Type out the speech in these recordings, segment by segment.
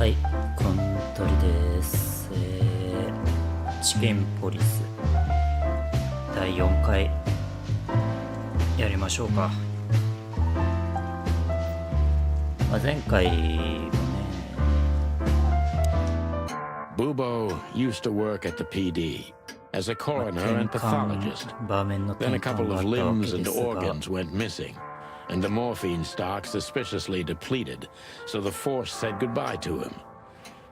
はい、コントリです。チキンポリス第4回やりましょうか。前回もね、Bubo used to work at the PD as a coroner and pathologist. Then a couple of limbs and organs went missing, and the morphine stock suspiciously depleted, so the force said goodbye to him.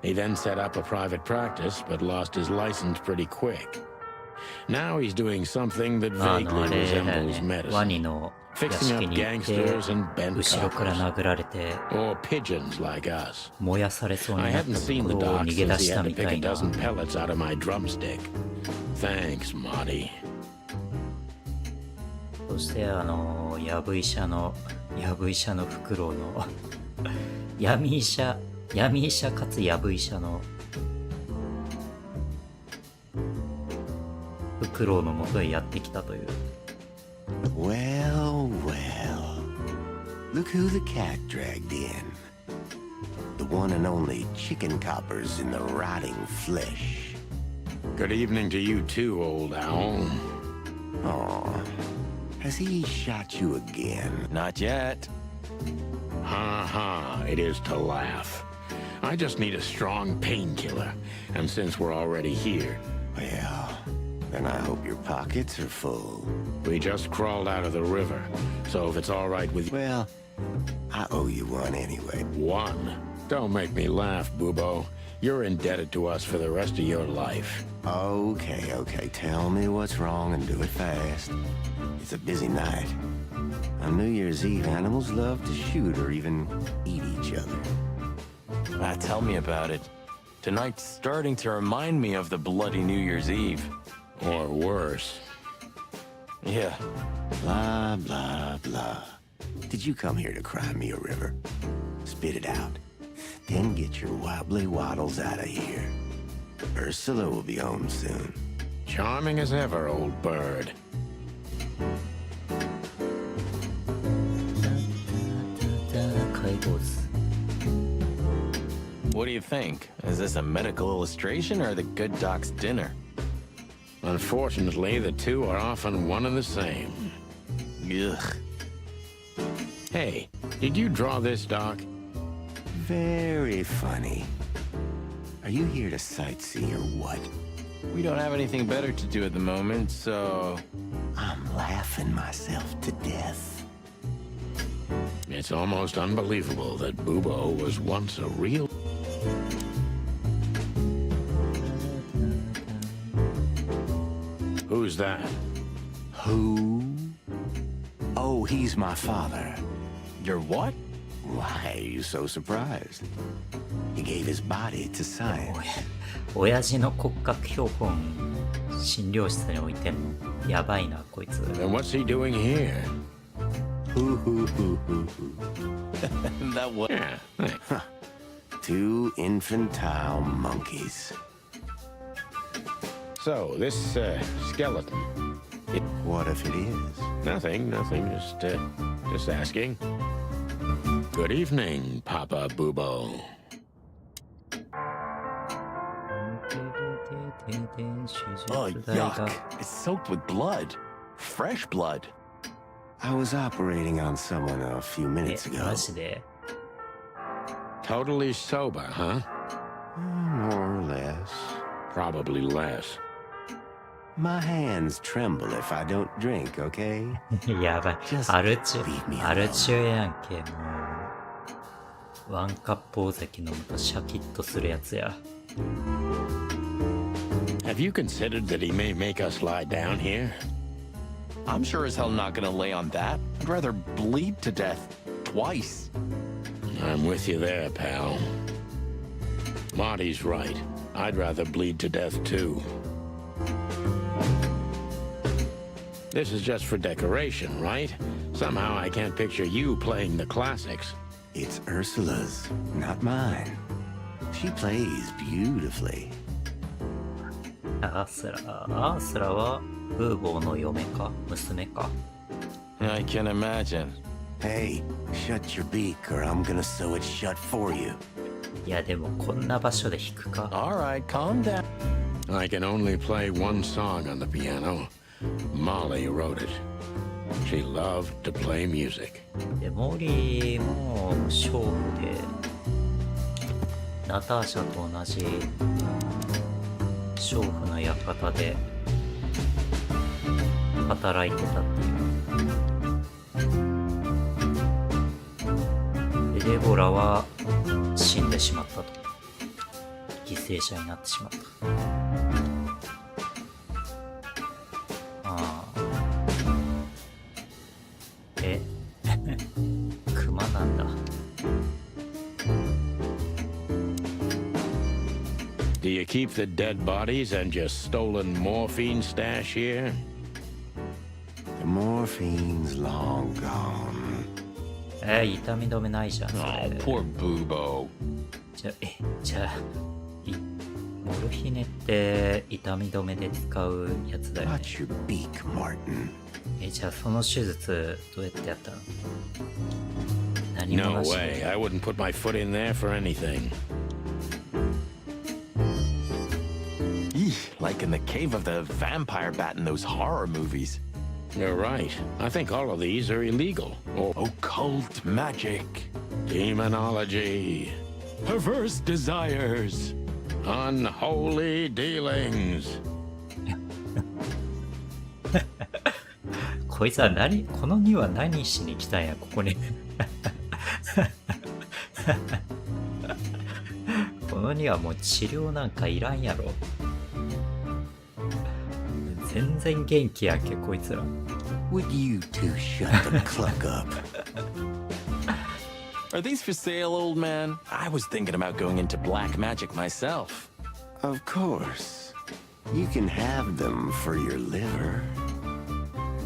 He then set up a private practice, but lost his license pretty quick. Now he's doing something that vaguely resembles medicine, fixing up gangsters and bent coppers, or pigeons like us. I hadn't seen the doc since he had to pick a dozen pellets out of my drumstick. Thanks, Marty. そしてやぶ医者のフクロウの闇医者かつやぶ医者のフクロウのもとへやってきたという。Well, well. Look who the cat dragged in. The one and only chicken coppers in the rotting flesh. Good evening to you too, old owl. Oh, has he shot you again? Not yet. Ha ha, it is to laugh. I just need a strong painkiller, and since we're already here... Well, then I hope your pockets are full. We just crawled out of the river, so if it's all right with you... Well, I owe you one anyway. One? Don't make me laugh, Bubo. You're indebted to us for the rest of your life. Okay. Tell me what's wrong and do it fast. It's a busy night. On New Year's Eve, animals love to shoot or even eat each other. Tell me about it. Tonight's starting to remind me of the bloody New Year's Eve. Or worse. Yeah. Blah, blah, blah. Did you come here to cry me a river? Spit it out. Then get your wobbly waddles out of here. Ursula will be home soon. Charming as ever, old bird. What do you think? Is this a medical illustration or the good doc's dinner? Unfortunately, the two are often one and the same. Ugh. Hey, did you draw this, Doc? Very funny. Are you here to sightsee or what? We don't have anything better to do at the moment, so... I'm laughing myself to death. It's almost unbelievable that Bubo was once a real... Who's that? Who? Oh, he's my father. Your what? Why are you so surprised? He gave his body to science. 親父の骨格標本診療室に置いてんのやばいなこいつ。 And what's he doing here? That was... Yeah, thanks. Two infantile monkeys. So, this, skeleton. What if it is? Nothing, just asking. Good evening, Papa Bubo. Oh, yuck. It's soaked with blood. Fresh blood. I was operating on someone a few minutes ago. マジで Totally sober, huh? More or less. Probably less. My hands tremble if I don't drink, okay? やばい。 Just アル中 leave me alone. アル中やんけもう。ワンカップ大関飲むとシャキッとするやつや。 Have you considered that he may make us lie down here? I'm sure as hell not gonna lay on that. I'd rather bleed to death twice. I'm with you there, pal. Marty's right. I'd rather bleed to death, too. This is just for decoration, right? Somehow I can't picture you playing the classics. It's Ursula's, not mine. She plays beautifully. アースラはブーボーの嫁か娘か。 I can imagine. Hey, shut your beak or I'm gonna sew it shut for you. いやでもこんな場所で弾くか。 Alright, calm down. I can only play one song on the piano. Molly wrote it. She loved to play music. でモーリーも娼婦でナターシャと同じ娼婦の館で働いてたっていう。でデボラは死んでしまったと。犠牲者になってしまった。ああ。えクマなんだ。Do you keep the dead bodies and your stolen morphine stash here? The morphine's long gone. 痛み止めないじゃん。それ Oh, poor Boobo. じゃあモルヒネって痛み止めで使うやつだよね。 Watch your beak, Martin. じゃあその手術どうやってやったの？何も No なし way. で。 I wouldn't put my foot in there for anything. Eeh, like in the cave of the vampire bat in those horror movies. You're right. I think all of these are illegal. Or Occult magic. demonology. Perverse desires. Unholy dealings. こいつはこの2は何しに来たんや、ここに。この2はもう治療なんかいらんやろ。全然元気やんけ、こいつら。Would you two shut the cluck up? Are these for sale, old man? I was thinking about going into black magic myself. Of course. You can have them for your liver.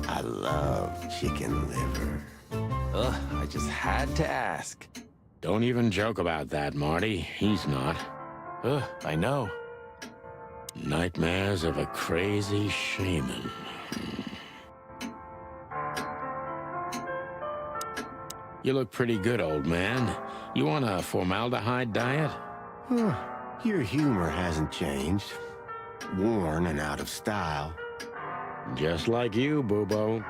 I love chicken liver. Ugh, I just had to ask. Don't even joke about that, Marty. He's not. Ugh, I know. Nightmares of a crazy shaman. You look pretty good, old man. You want a formaldehyde diet? Huh. Your humor hasn't changed. Worn and out of style. Just like you, Boobo.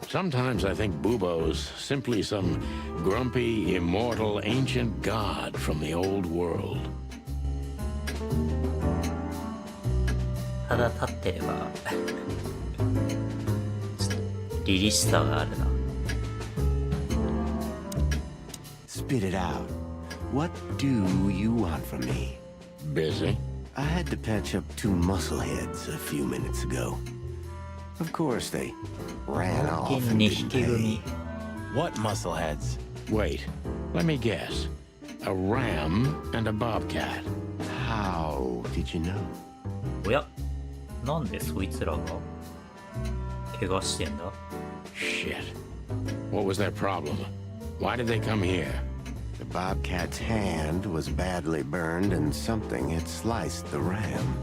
Sometimes I think Boobo's simply some grumpy, immortal, ancient god from the old world. ただ立ってればちょっと凛々しさがあるな。 Spit it out. What do you want from me? Busy? I had to patch up 2 muscleheads a few minutes ago. Of course, they ran off and 2 匹 didn't pay. 組。 What muscleheads? Wait, let me guess. A ram and a bobcat. How did you know? おや、なんでそいつらが怪我してんだ？ Shit. What was their problem? Why did they come here? The bobcat's hand was badly burned and something had sliced the ram.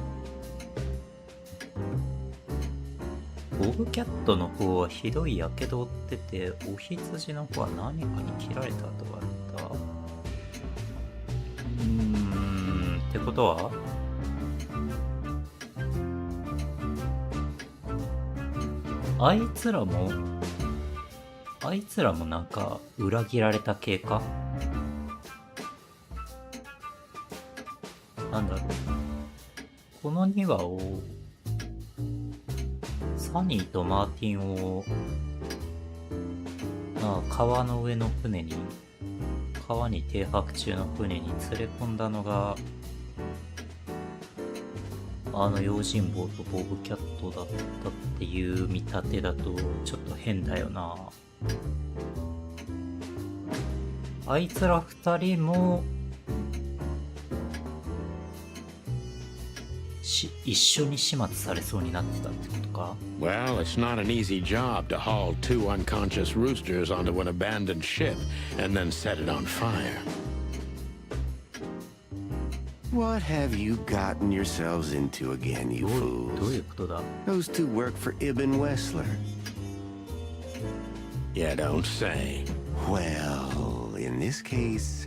ボブキャットの方はひどいやけどを負ってて、お羊の方は何かに切られたとかあった。ってことはあいつらもなんか裏切られた系か。なんだろう、この2話をサニーとマーティンを川の上の船に、川に停泊中の船に連れ込んだのが用心棒とボブキャットだったっていう見立てだとちょっと変だよな。あいつら2人も一緒に始末されそうになってたってことか。 Well, it's not an easy job to haul 2 unconscious roosters onto an abandoned ship and then set it on fire. What have you gotten yourselves into again, you どうい fools? うことだ。 Those 2 work for Ibn Wessler. You don't say. Well, in this case,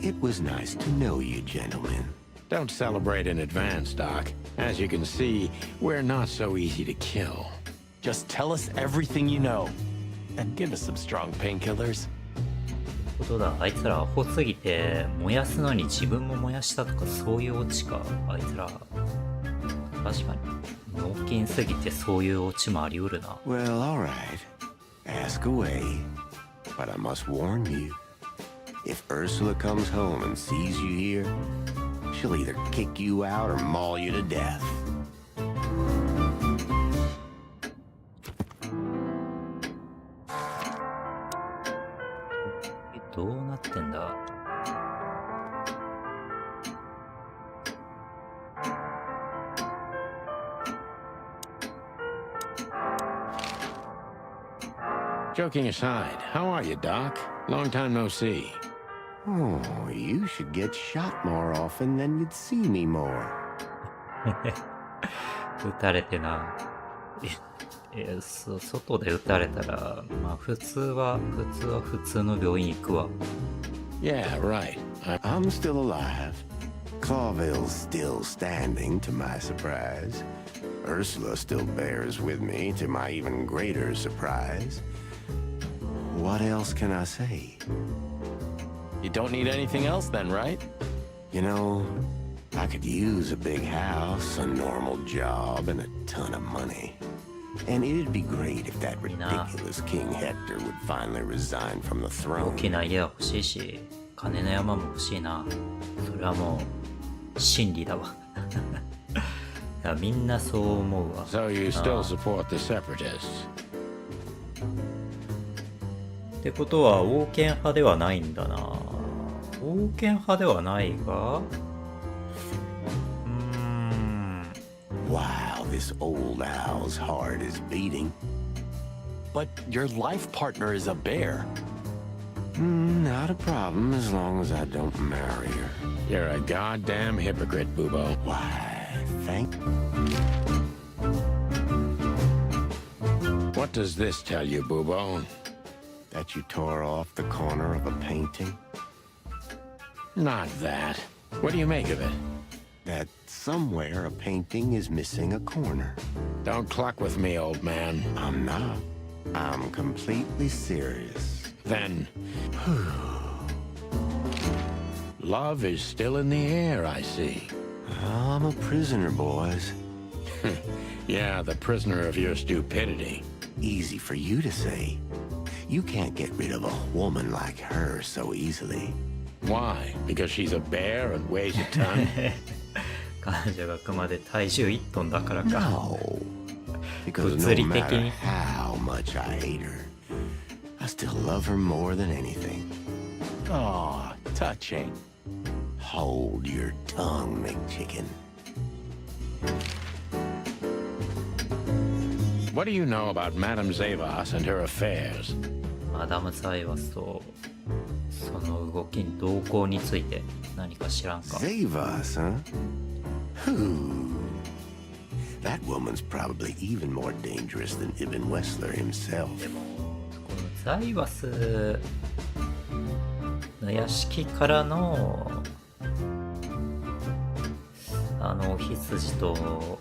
it was nice to know you, gentlemen. Don't celebrate in advance, Doc. As you can see, we're not so easy to kill. Just tell us everything you know. And give us some strong painkillers. ことだ、あいつらアホすぎて燃やすのに自分も燃やしたとかそういうオチか。あいつら確かに脳筋すぎてそういうオチもありうるな。 Well, all right. Ask away. But I must warn you. If Ursula comes home and sees you here, she'll either kick you out or maul you to death. どうなってんだ。Joking aside, how are you, Doc? Long time no see. Oh, you should get shot more often, then you'd see me more. 撃たれてな。外で撃たれたら、まあ普通は普通の病院行くわ。Yeah, right. I'm still alive. Clawville's still standing, to my surprise. Ursula still bears with me, to my even greater surprise. What else can I say? You don't need anything else then, right? You know, I could use a big house, a normal job, and a ton of money. And it'd be great if that ridiculous King Hector would finally resign from the 大 throne. きな家は欲しいし、金の山も欲しいな。それはもう真理だわ。いやみんなそう思うわ。 So you still support the separatists? ってことは王権派ではないんだな。王権派ではないが、Wow, this old owl's heart is beating. But your life partner is a bear. Not a problem as long as I don't marry her. You're a goddamn hypocrite, Bubo. Why, thank... What does this tell you, Bubo? that you tore off the corner of a painting? Not that. What do you make of it? That somewhere a painting is missing a corner. Don't cluck with me, old man. I'm not. I'm completely serious. Then... Love is still in the air, I see. I'm a prisoner, boys. Yeah, the prisoner of your stupidity. Easy for you to say. You can't get rid of a woman like her so easily. Why? Because she's a bear and weighs a ton? 彼女があくまで体重1トンだからか。 No. Because no 物理的に。 matter how much I hate her, I still love her more than anything. Aw, touching. Hold your tongue, McChicken. What do you know about Madame Zavas and her affairs? マダム・ザイワスとその動きに動向について何か知らんか。 Zavas, huh? Whew. That woman's probably even more dangerous than Ibn Wessler himself. でもこのザイワスの屋敷からのお羊と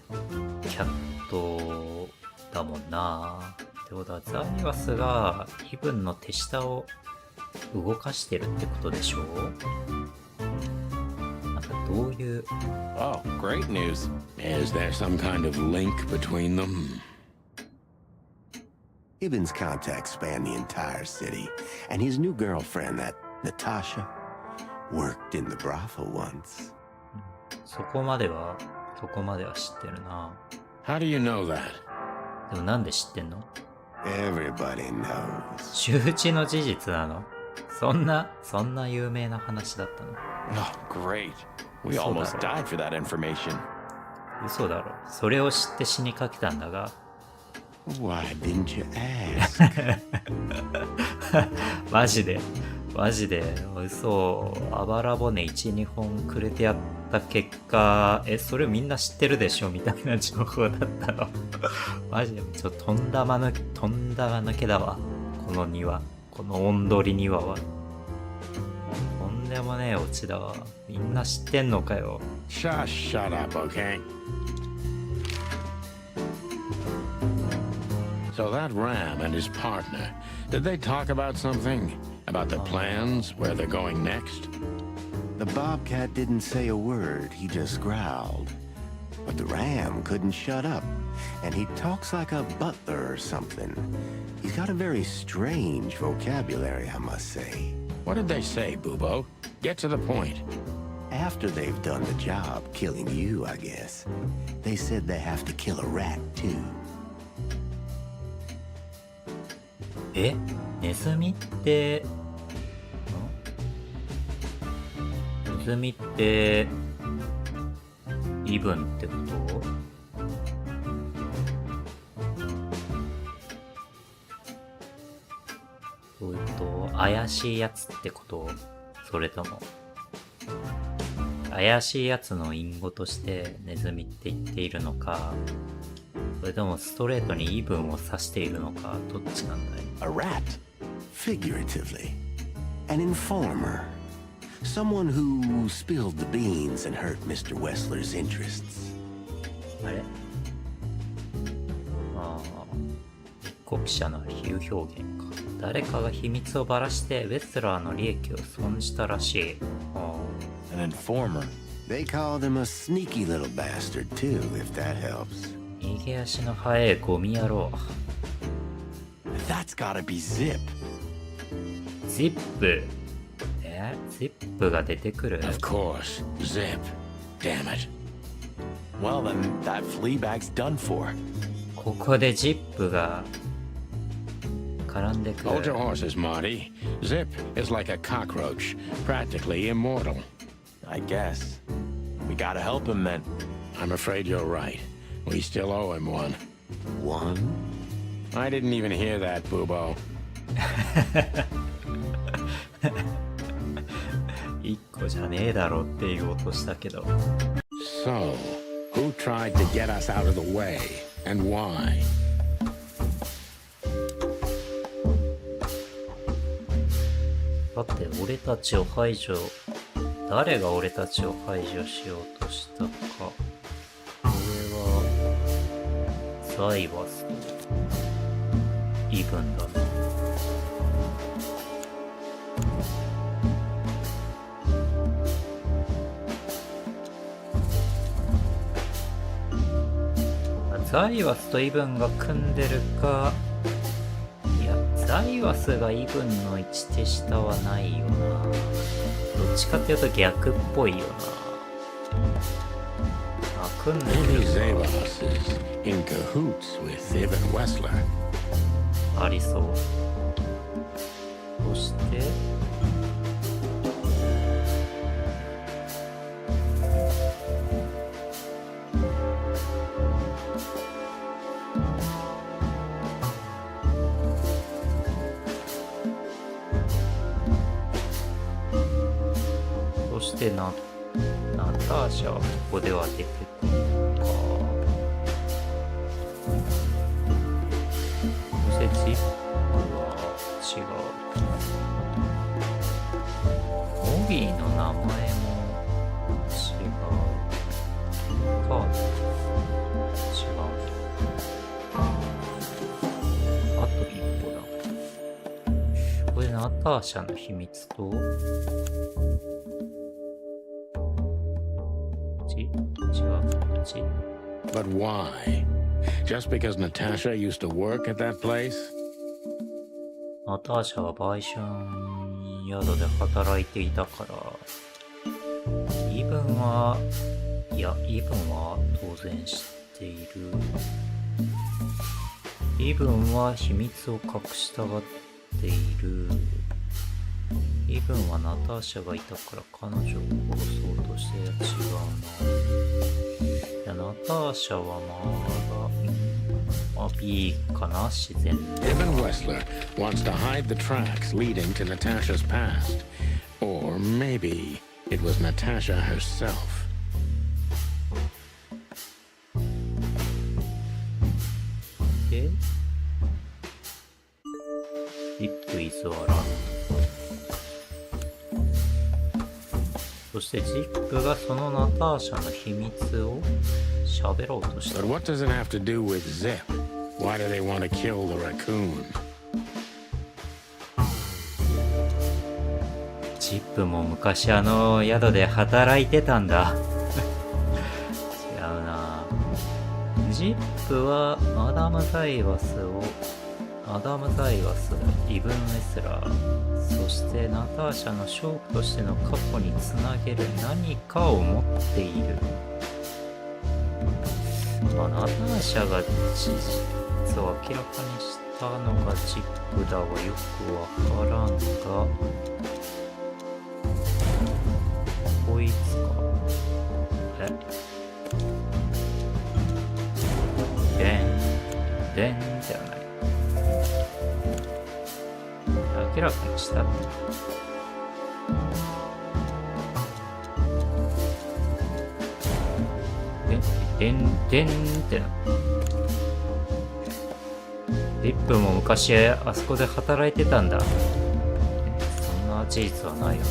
キャットだもんな。ってことはザイワスがイブンの手下を動かしてるってことでしょう。なんかどういう。 Oh, great news. Is there some kind of link between them? Ibn's contacts span the entire city, and his new girlfriend, that Natasha, worked in the brothel once. そこまでは知ってるな。 How do you know that? でもなんで知ってんの？ Everybody knows. 周知の事実なの？そんな有名な話だったの？ Oh, great. We almost died for that information. 嘘だろ。それを知って死にかけたんだが。 Why didn't you ask? マジで嘘。あばら骨 1,2 本くれてやった結果、それみんな知ってるでしょみたいな情報だったの。マジでちょっととんだま抜けだわ。この庭、このオンドリ庭は。とんでもねえオチだわ。みんな知ってんのかよ。Shut up, okay? So that Ram and his partner, did they talk about something? About their plans, where they're going next? The bobcat didn't say a word, he just growled. But the ram couldn't shut up, and he talks like a butler or something. He's got a very strange vocabulary, I must say. What did they say, Bubo? Get to the point. After they've done the job killing you, I guess, they said they have to kill a rat too. え、ネズミって、ネズミってイブンってこと？どういうこと？怪しいやつってこと？それとも怪しいやつの隠語としてネズミって言っているのか、それともストレートにイブンを指しているのか、どっちなんだい？ A rat, figuratively. An informer. Someone who spilled the beans and hurt Mr. Wessler's interests. あれ？ああ、密告者の比喩表現か。誰かが秘密をばらしてウェスラーの利益を損じたらしい。An informer. They called him a sneaky little bastard too, if that helps. 逃げ足の速いゴミ野郎。That's gotta be Zip. ジップ。ジップが出てくる。Of course, Zip. Damn it. Well, then that flea bag's done for. ここでジップが絡んでく Hold your る。 horses, Marty. Zip is like a cockroach, practically immortal. I guess. We gotta help him then. I'm afraid you're right. We still owe him one. One? I didn't even hear that, Bubo. 一個じゃねえだろって言おうとしたけど。 So, who tried to get us out of the way, and why? だって俺たちを排除、誰が俺たちを排除しようとしたか。これはザイワスとイブンだな。ザイワスとイブンが組んでるか。いや、ザイワスがイブンの1手下はないよな。どっちかっていうと逆っぽいよな。あ、組んでる Maybe か。 Zavos is in cahoots with Zip and Wessler. ありそう。そしてナターシャはここでは出てくるのか。そしてジップは違う。モギーの名前も違う。カード違う。あと一歩だ。これナターシャの秘密とBut why? Just because Natasha used to work at that place? ナターシャは売春宿で働いていたから。イブンは、いや、イブンは当然知っている。イブンは秘密を隠したがっている。イブンはナターシャがいたから彼女を殺そうとして違うな。いや、ナターシャはまだ、B かな、自然で。Ibn Wessler wants to hide the tracks leading to Natasha's past. Or maybe it was Natasha herself. で、ジップイズワラ。そしてジップがそのナターシャの秘密を喋ろうとした。But what does it have to do with Zip? Why do they want to kill the raccoon? ジップも昔宿で働いてたんだ。違うな。ジップはアダム・ザイワス、イブン・エスラー、そしてナターシャの娼婦としての過去につなげる何かを持っている。ナターシャが事実を明らかにしたのがジップだはよくわからんが、こいつか。でんじゃない。明らかにしたって。でんってな。リップも昔あそこで働いてたんだ。そんな事実はないよ。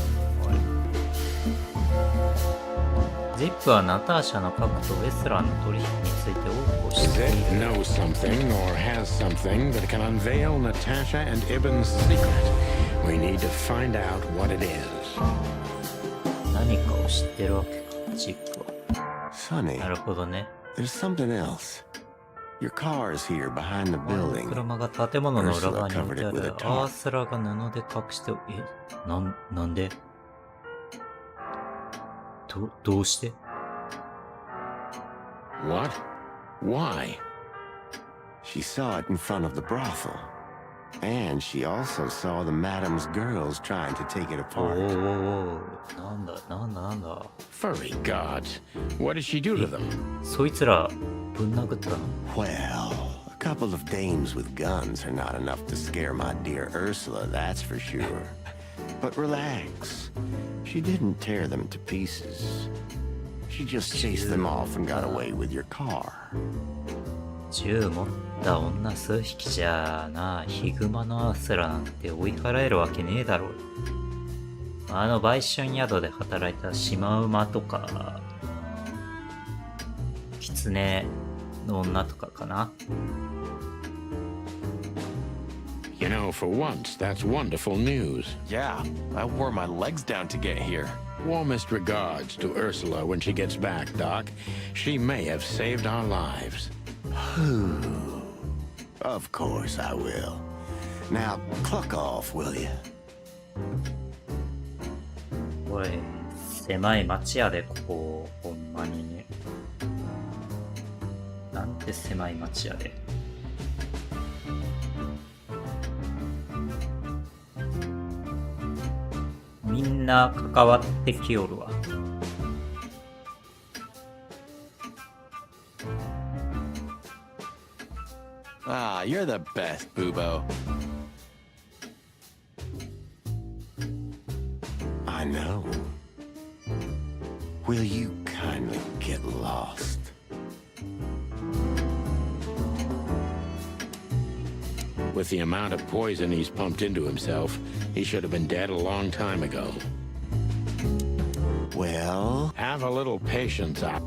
ジップはナターシャの核とウェスラーの取引について多くを知っている。 Zip knows something or has something that can unveil Natasha and Ibn's secret. We need to find out what it is. 何かを知ってるわけか、ジップは。 Sonny, なるほどね。 there's something else. Your car's here behind the building. 車が建物の裏側に置いてある。アースラが布で隠して、なんでどうして？ What? Why? She saw it in front of the brothel. And she also saw the madam's girls trying to take it お apart. お、なんだ。 Furry gods. What did she do to them? そいつら、ぶん殴ったの？ Well, a couple of dames with guns are not enough to scare my dear Ursula, that's for sure. But relax. She didn't tear them to pieces. She just chased them off and got away with your car. 銃持った女数匹じゃな、ヒグマのアースラなんて追い払えるわけねえだろう。売春宿で働いたシマウマとか、キツネの女とかかな。You know, for once, that's wonderful news. Yeah, I wore my legs down to get here. Warmest regards to Ursula when she gets back, Doc. She may have saved our lives. Of course I will. Now, cluck off, will you? おい、狭い町やで、ここ、ほんまに。なんて狭い町やで。みんな関わってきよるわ。Ah, you're the best, Boobo. I know. Will you kindly get lost? With the amount of poison he's pumped into himself, he should have been dead a long time ago. Well, Have a little patience, Op.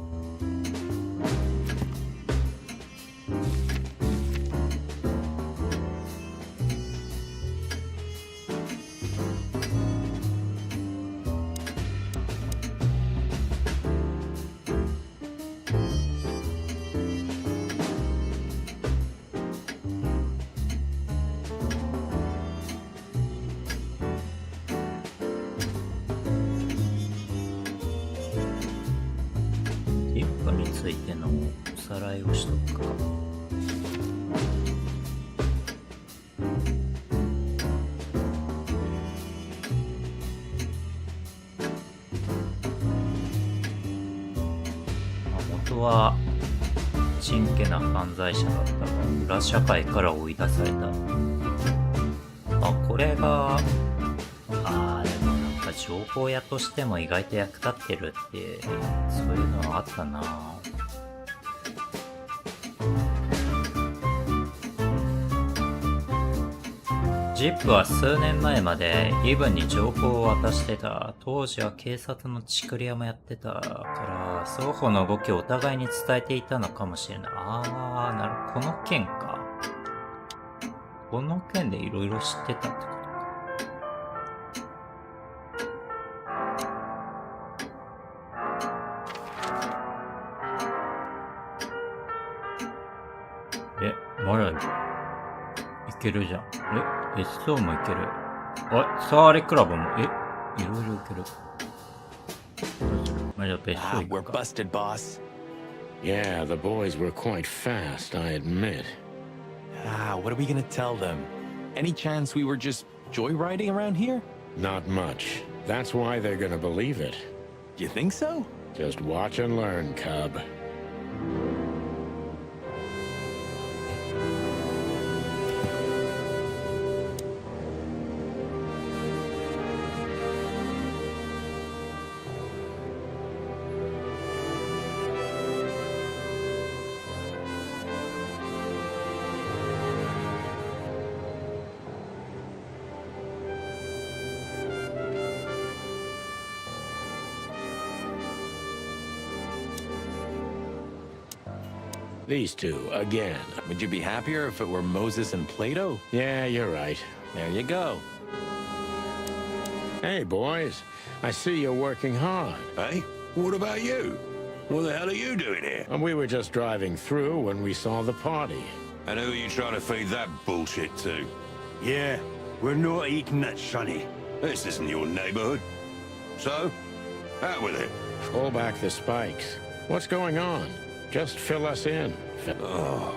一歩についてのおさらいをしとくか。元はちんけな犯罪者だったが裏社会から追い出された。これがでもなんか情報屋としても意外と役立ってるってそういうのはあったな。ジップは数年前までイブンに情報を渡してた。当時は警察のチクリアもやってたから、双方の動きをお互いに伝えていたのかもしれない。なるほど。この件か。この件でいろいろ知ってたってことか。まだいけるじゃん。別荘もいける。サーレクラブも、いろいろいける。どうする？まあ、じゃあ別荘行くか。We're busted, boss. Yeah, the boys were quite fast, I admit. What are we gonna tell them? Any chance we were just joyriding around here? Not much. That's why they're gonna believe it. You think so? Just watch and learn, cub. These two, again. Would you be happier if it were Moses and Plato? Yeah, you're right. There you go. Hey, boys. I see you're working hard. Hey, what about you? What the hell are you doing here? And we were just driving through when we saw the party. And who are you trying to feed that bullshit to? Yeah, we're not eating it, Sonny. This isn't your neighborhood. So, out with it. Pull back the spikes. What's going on? Just fill us in. Oh.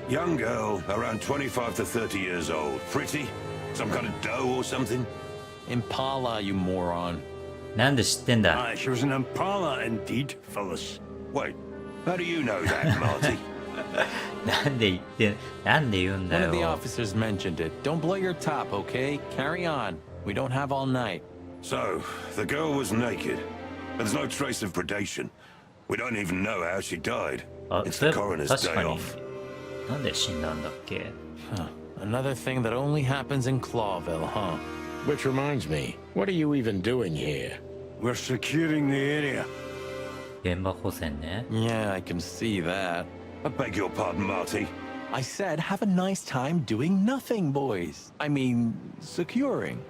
Young girl, around 25 to 30 years old. Pretty? Some kind of dough or something? Impala, you moron. なんで知ってんだ？ Aye, she was an impala indeed, Phyllis. Wait, how do you know that, Marty? なんで言うんだ One of the よ。 officers mentioned it. Don't blow your top, okay? Carry on. We don't have all night. So, the girl was naked. There's no trace of predation. We don't even know how she died. そ It's れ the は coroner's 確 day かに off. なんで死んだんだっけ？ Another thing that only happens in Clawville, huh? Which reminds me, what are you even doing here? We're securing the area. 現場保全ね。 Yeah, I can see that. I beg your pardon, Marty. I said have a nice time doing nothing, boys. I mean, securing.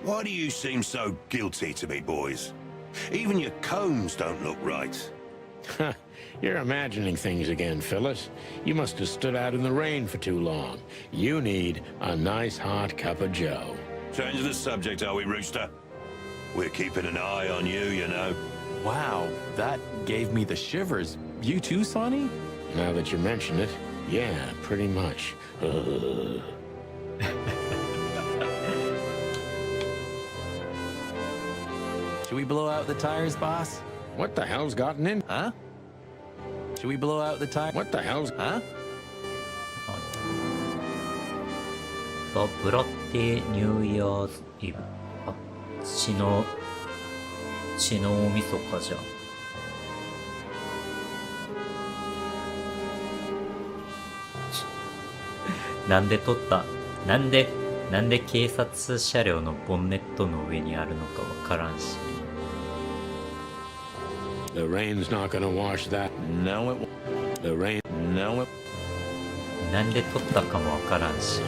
Why do you seem so guilty to me, boys? Even your combs don't look right. You're imagining things again, Phyllis. You must have stood out in the rain for too long. You need a nice hot cup of joe. Change the subject, are we, Rooster? We're keeping an eye on you, you know. Wow, that gave me the shivers. You too, Sonny? Now that you mention it, yeah, pretty much. Should we blow out the tires, boss? What the hell's gotten in? Huh? Should we blow out the tires? What the hell's... Huh? ブラッデニューイヤーズイブ。血の大晦日じゃん。なんで撮ったなんで警察車両のボンネットの上にあるのかわからんし。The rain's not gonna wash that. No, it won't. The rain... No, it... なんで撮ったかもわからんし。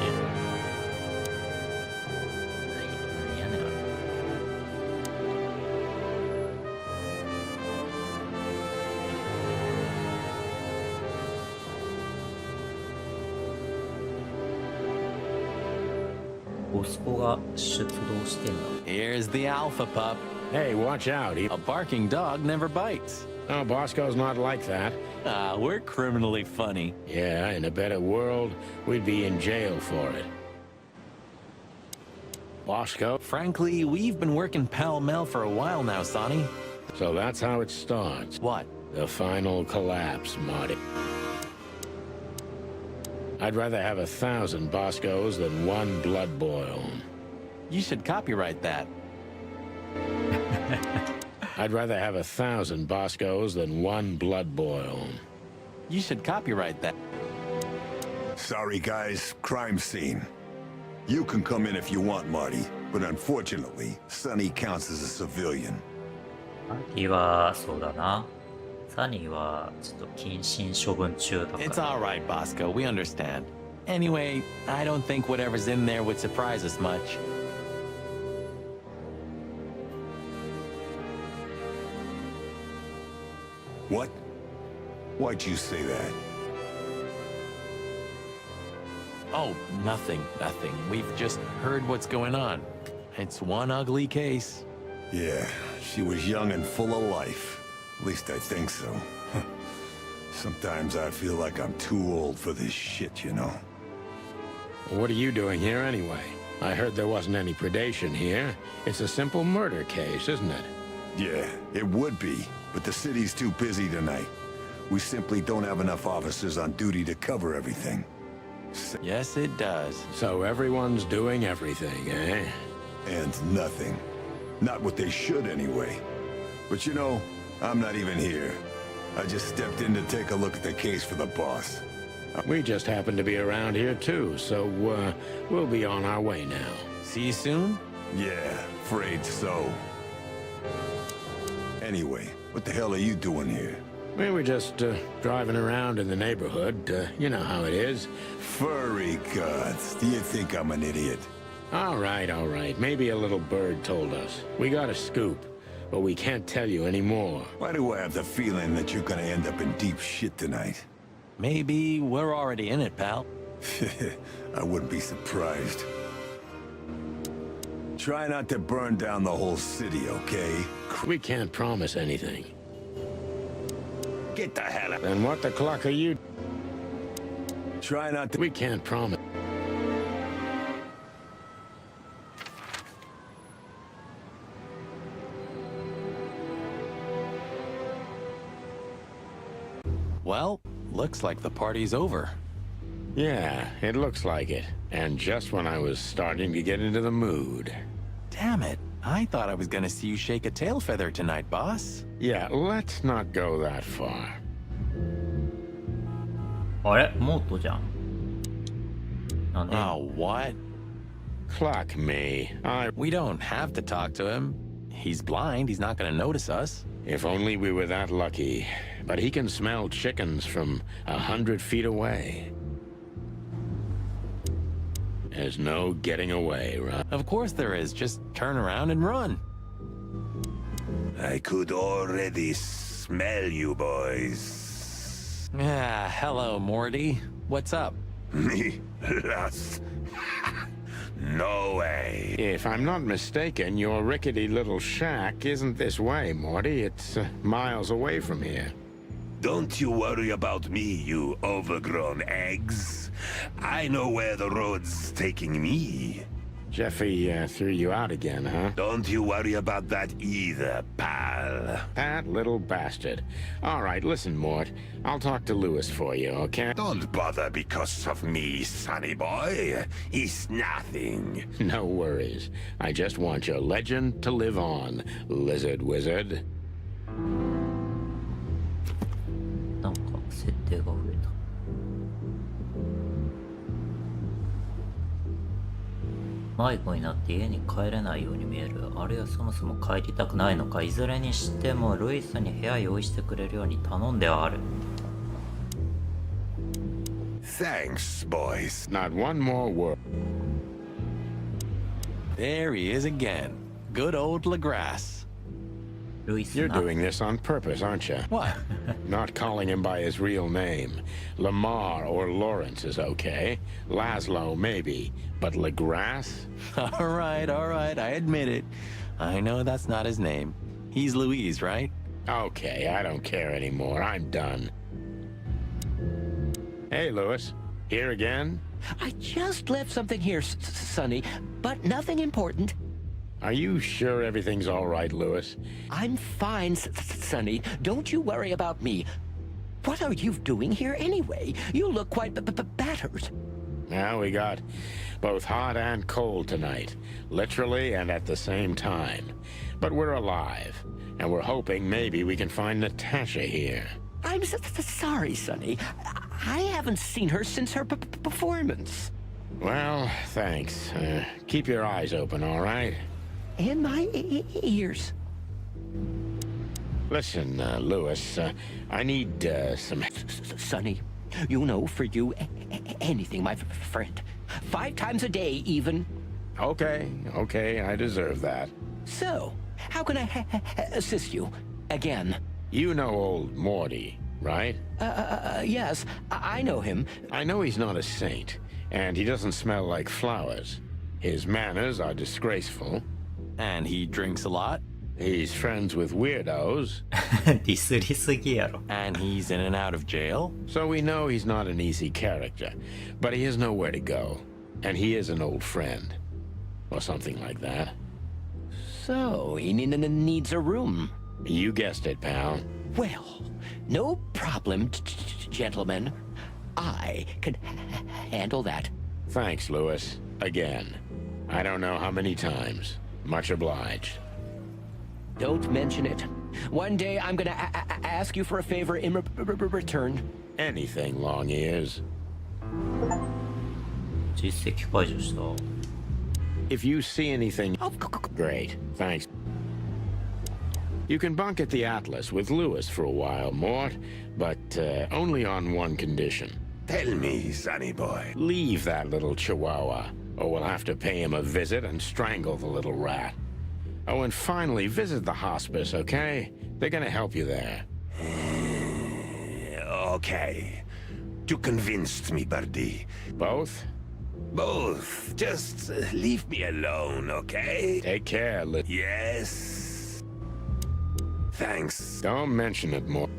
何やねんあれ。ボスコが出動してんだ。 Here's the alpha pup. Hey, watch out. A barking dog never bites. Oh, Bosco's not like that. We're criminally funny. Yeah, in a better world, we'd be in jail for it. Bosco? Frankly, we've been working pell-mell for a while now, Sonny. So that's how it starts. What? The final collapse, Marty. I'd rather have 1,000 Boscos than one blood boil. You should copyright that. I'd rather have 1,000 Boscos than one blood boil. You should copyright that. Sorry, guys. Crime scene. You can come in if you want, Marty, but unfortunately, Sonny counts as a civilian. マーティは、そうだな。サニーは、ちょっと謹慎処分中だから。It's all right, Bosco. We understand. Anyway, I don't think whatever's in there would surprise us much. What? Why'd you say that? Oh, nothing. We've just heard what's going on. It's one ugly case. Yeah, she was young and full of life. At least I think so. Sometimes I feel like I'm too old for this shit, you know? What are you doing here anyway? I heard there wasn't any predation here. It's a simple murder case, isn't it? Yeah, it would be, but the city's too busy tonight. We simply don't have enough officers on duty to cover everything. Yes, it does. So everyone's doing everything, eh? And nothing. Not what they should anyway. But you know, I'm not even here. I just stepped in to take a look at the case for the boss. We just happen to be around here too, so we'll be on our way now. See you soon? Yeah, afraid so. Anyway, what the hell are you doing here? We were just driving around in the neighborhood. You know how it is. Furry gods, do you think I'm an idiot? All right. Maybe a little bird told us. We got a scoop, but we can't tell you anymore. Why do I have the feeling that you're gonna end up in deep shit tonight? Maybe we're already in it, pal. I wouldn't be surprised. Try not to burn down the whole city, okay? We can't promise anything. Get the hell out. Then what the clock are you? Try not to. We can't promise. Well, looks like the party's over. Yeah, it looks like it. And just when I was starting to get into the mood. Damn it. I thought I was gonna see you shake a tail feather tonight, boss. Yeah, let's not go that far. あれモートじゃん。なんで Oh, what? Clock me. We don't have to talk to him. He's blind. He's not gonna notice us. If only we were that lucky. But he can smell chickens from 100 feet away. There's no getting away, right? Of course there is. Just turn around and run. I could already smell you boys. Ah, hello, Morty. What's up? Me? Lost? No way. If I'm not mistaken, your rickety little shack isn't this way, Morty. It's miles away from here. Don't you worry about me, you overgrown eggs. I know where the road's taking me. Jeffy threw you out again, huh? Don't you worry about that either, pal. That little bastard. All right, listen, Mort. I'll talk to Lewis for you, okay? Don't bother because of me, sonny boy. It's nothing. No worries. I just want your legend to live on, lizard wizard. なんか設定が増えた。迷子になって家に帰れないように見える。あるいはそもそも帰りたくないのか。いずれにしてもルイスに部屋用意してくれるように頼んではある。Thanks, boys. Not one more word. There he is again. Good old LaGrasse. ルイス You're な。 doing this on purpose, aren't you? What? Not calling him by his real name. Lamar or Lawrence is okay. Laszlo, maybe. But LaGrasse? All right. I admit it. I know that's not his name. He's Louise, right? Okay, I don't care anymore. I'm done. Hey, Lewis. Here again? I just left something here, Sonny, but nothing important. Are you sure everything's all right, Lewis? I'm fine, Sonny. Don't you worry about me. What are you doing here anyway? You look quite battered. Now we got both hot and cold tonight, literally and at the same time. But we're alive, and we're hoping maybe we can find Natasha here. I'm sorry, Sonny. I have haven't seen her since her performance. Well, thanks. Keep your eyes open, all right? And my ears. Listen, Lewis, I need some... Sonny, you know, for you, anything, my friend. 5 times a day, even. Okay, I deserve that. So, how can I assist you? Again. You know old Morty, right? Yes, I know him. I know he's not a saint, and he doesn't smell like flowers. His manners are disgraceful. And he drinks a lot. He's friends with weirdos. ディスりすぎやろ。 And he's in and out of jail. So we know he's not an easy character, but he has nowhere to go. And he is an old friend. Or something like that. So, he needs a room. You guessed it, pal. Well, no problem, gentlemen. I can handle that. Thanks, Lewis. Again. I don't know how many times. Much obliged. Don't mention it. One day I'm gonna ask you for a favor in return. Anything, long ears. 実績解除した。 If you see anything... Oh, Great, thanks. You can bunk at the Atlas with Lewis for a while, Mort, but only on one condition. Tell me, sonny boy. Leave that little chihuahua, or we'll have to pay him a visit and strangle the little rat. Oh, and finally, visit the hospice, okay? They're gonna help you there. Okay. You convinced me, Birdie. Both? Both. Just leave me alone, okay? Take care, Yes. Thanks. Don't mention it more.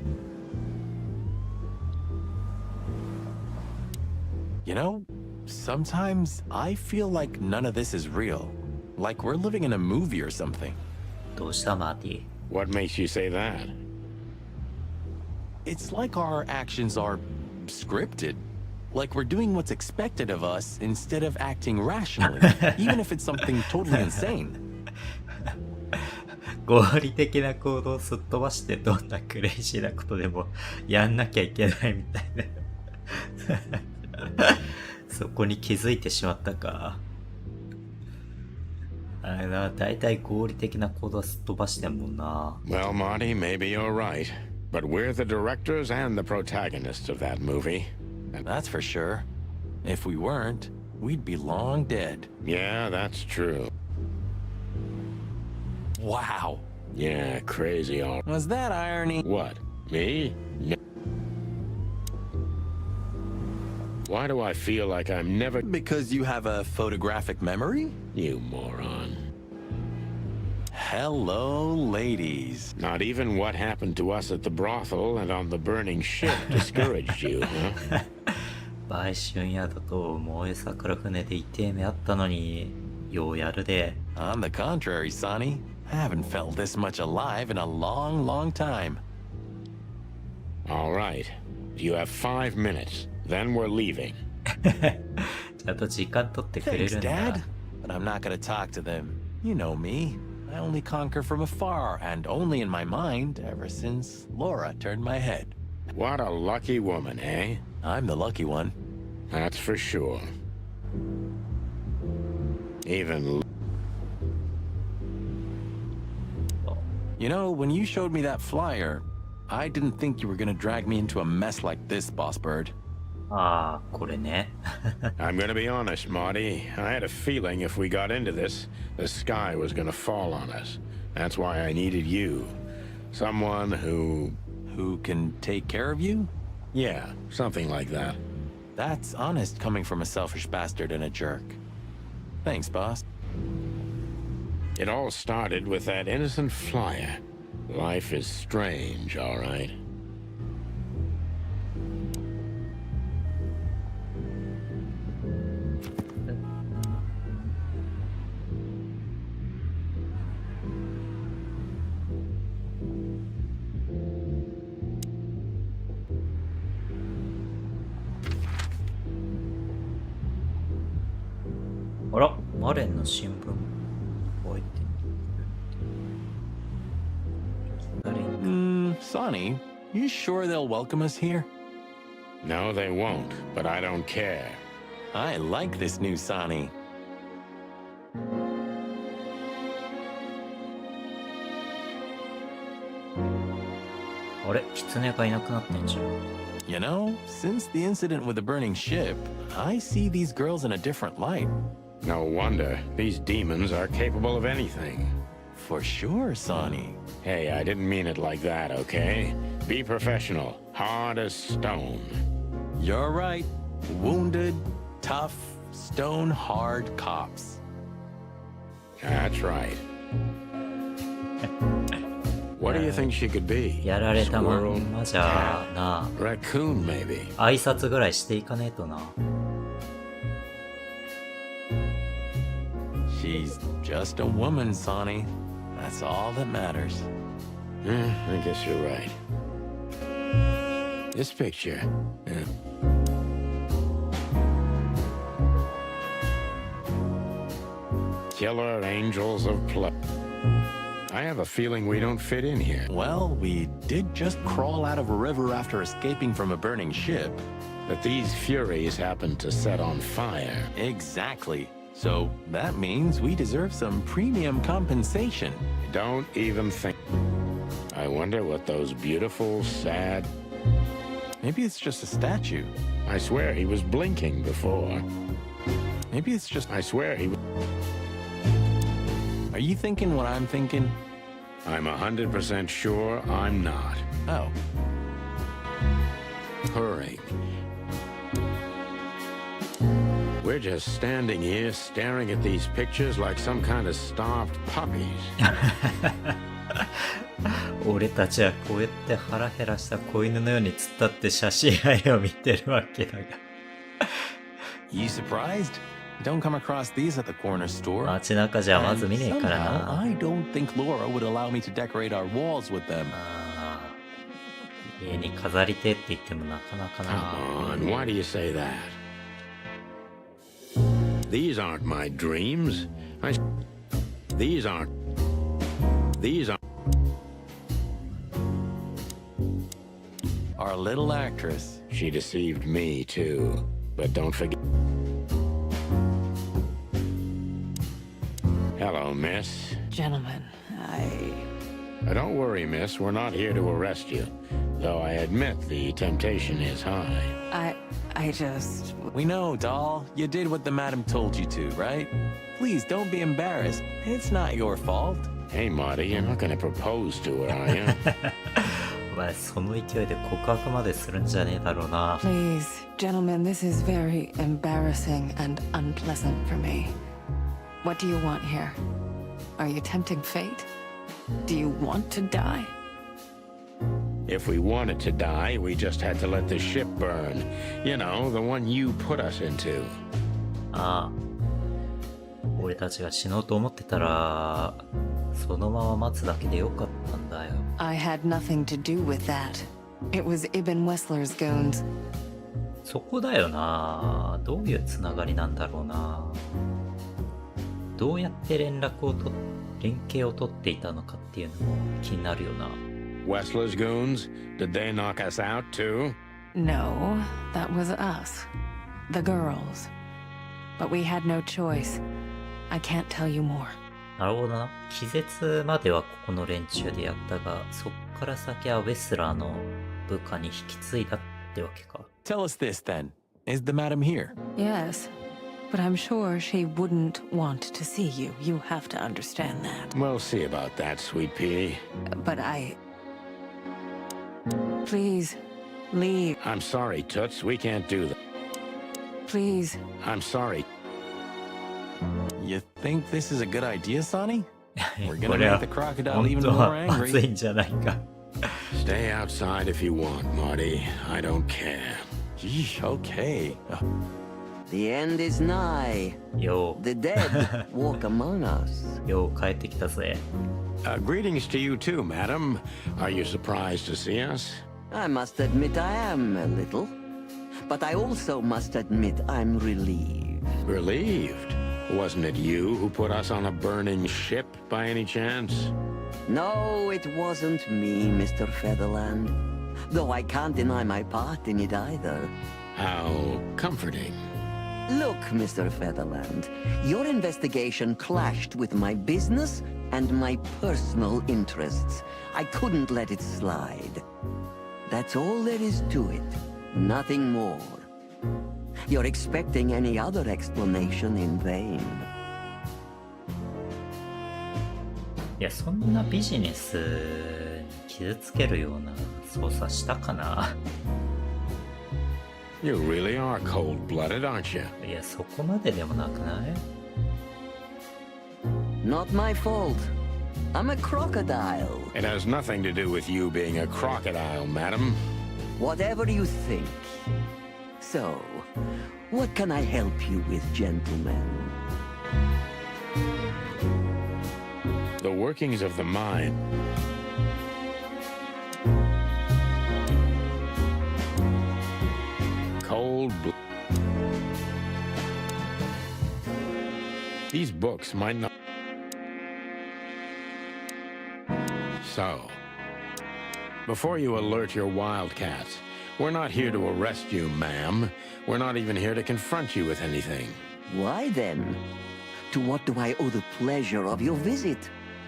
You know, sometimes I feel like none of this is real. Like we're living in a movie or something. どうしたマーティ？ What makes you say that? It's like our actions are scripted. Like we're doing what's expected of us instead of acting rationally, even if it's something totally insane. 合理的な行動をすっ飛ばしてどんなクレイジーなことでもやんなきゃいけないみたいな。そこに気づいてしまったか。あれな、だいたい合理的な行動はすっ飛ばしてんもんな。Well, Marty, maybe you're right. But we're the directors and the protagonists of that movie. That's for sure. If we weren't, we'd be long dead. Yeah, that's true. Wow. Yeah, crazy all... Was that irony? What? Me? No. Why do I feel like I'm never... Because you have a photographic memory? You moron. Hello, ladies. Not even what happened to us at the brothel and on the burning ship discouraged you, huh? 売春宿と燃え桜船で痛い目あったのに、ようやるで。On the contrary, Sonny. I haven't felt this much alive in a long, long time. All right. You have 5 minutes. Then we're leaving. ちゃんと時間取ってくれ Thanks, るんだ。 Dad. But I'm not gonna talk to them. You know me. I only conquer from afar, and only in my mind, ever since Laura turned my head. What a lucky woman, eh? I'm the lucky one. That's for sure. Even... You know, when you showed me that flyer, I didn't think you were gonna drag me into a mess like this, Boss Bird. ああ、これね。 I'm gonna be honest, Marty. I had a feeling if we got into this, the sky was gonna fall on us. That's why I needed you. Someone who... Who can take care of you? Yeah, something like that. That's honest coming from a selfish bastard and a jerk. Thanks, boss. It all started with that innocent flyer. Life is strange, all right.あら、マレンの新聞置いて。Sonny, you sure they'll welcome us here? No, they won't, but I don't care. I like this new Sonny. あれ、狐がいなくなってんじゃん。You know, since the incident with the burning ship, I see these girls in a different light. No wonder. These demons are capable of anything. For sure, Sonny. Hey, I didn't mean it like that, okay? Be professional. Hard as stone. You're right. Wounded, tough, stone-hard cops. That's right. What do you think she could be? やられたま Squirrel? んまじゃな。 Raccoon, maybe. 挨拶ぐらいしていかねえとな。She's just a woman, Sonny. That's all that matters. I guess you're right. This picture. Killer angels of play. I have a feeling we don't fit in here. Well, we did just crawl out of a river after escaping from a burning ship. But these furies happened to set on fire. Exactly. So that means we deserve some premium compensation. Don't even think. I wonder what those beautiful, sad... Maybe it's just a statue. I swear he was blinking before. Maybe it's just... I swear he was... Are you thinking what I'm thinking? I'm 100% sure I'm not. Oh. Hurry. We're just standing here staring at these pictures like some kind of starved puppies. 俺たちはこうやって腹減らした子犬のように突っ立って写真愛を見てるわけだが。You surprised? Don't come across these at the corner store. 街中じゃまず見ねえから Somehow, な。 I don't think Laura would allow me to decorate our walls with them. あー家に飾りてって言ってもなかなか Come な。 on, why do you say that? These aren't my dreams. These aren't... Our little actress. She deceived me, too. But don't forget... Hello, miss. Gentlemen, Don't worry, miss. We're not here to arrest you. Though I admit the temptation is high. I just... We know, doll. You did what the madam told you to, right? Please don't be embarrassed. It's not your fault. Hey, Marty, you're not gonna propose to her, are you? お前その勢いで告白までするんじゃねえだろうな。 Please, gentlemen, this is very embarrassing and unpleasant for me. What do you want here? Are you tempting fate? Do you want to die? If we wanted to die, we just had to let the ship burn. You know, the one you put us into. ああ。俺たちが死のうと思ってたら、そのまま待つだけでよかったんだよ。I had nothing to do with that. It was Ibn Wessler's goons. そこだよな。どういうつながりなんだろうな。どうやって連携を取っていたのかっていうのも気になるよな。Wessler's goons? Did they knock us out, too? No, that was us. The girls. But we had no choice. I can't tell you more. なるほどな。気絶まではここの連中でやったが、そっから先はウェスラーの部下に引き継いだってわけか。Tell us this, then. Is the madam here? Yes, but I'm sure she wouldn't want to see you. You have to understand that. We'll see about that, sweet pea. But Please, leave. I'm sorry, Toots. We can't do that. Please. I'm sorry. You think this is a good idea, Sonny? We're こ gonna れは make the crocodile 本 even 当 more はまず angry. いんじゃないか。Stay outside if you want, Marty. I don't care. Gee, okay. The end is nigh. よ The dead walk among us. う、よう帰ってきたぜ。Greetings to you too, madam. Are you surprised to see us? I must admit I am a little. But I also must admit I'm relieved. Relieved? Wasn't it you who put us on a burning ship by any chance? No, it wasn't me, Mr. Featherland. though I can't deny my part in it either. How comforting. Look, Mr. Featherland, your investigation clashed with my business and my personal interests. I couldn't let it slide. That's all there is to it. Nothing more. You're expecting any other explanation in vain. いや、そんなビジネスに傷つけるような操作したかな。 You really are cold-blooded, aren't you? いや、そこまででもなくない？ Not my fault. I'm a crocodile. It has nothing to do with you being a crocodile, madam. Whatever you think. So, what can I help you with, gentlemen? The workings of the mind. Cold-blooded. These books might not... So, before you alert your wildcats, we're not here to arrest you, ma'am. We're not even here to confront you with anything. Why then? To what do I owe the pleasure of your visit?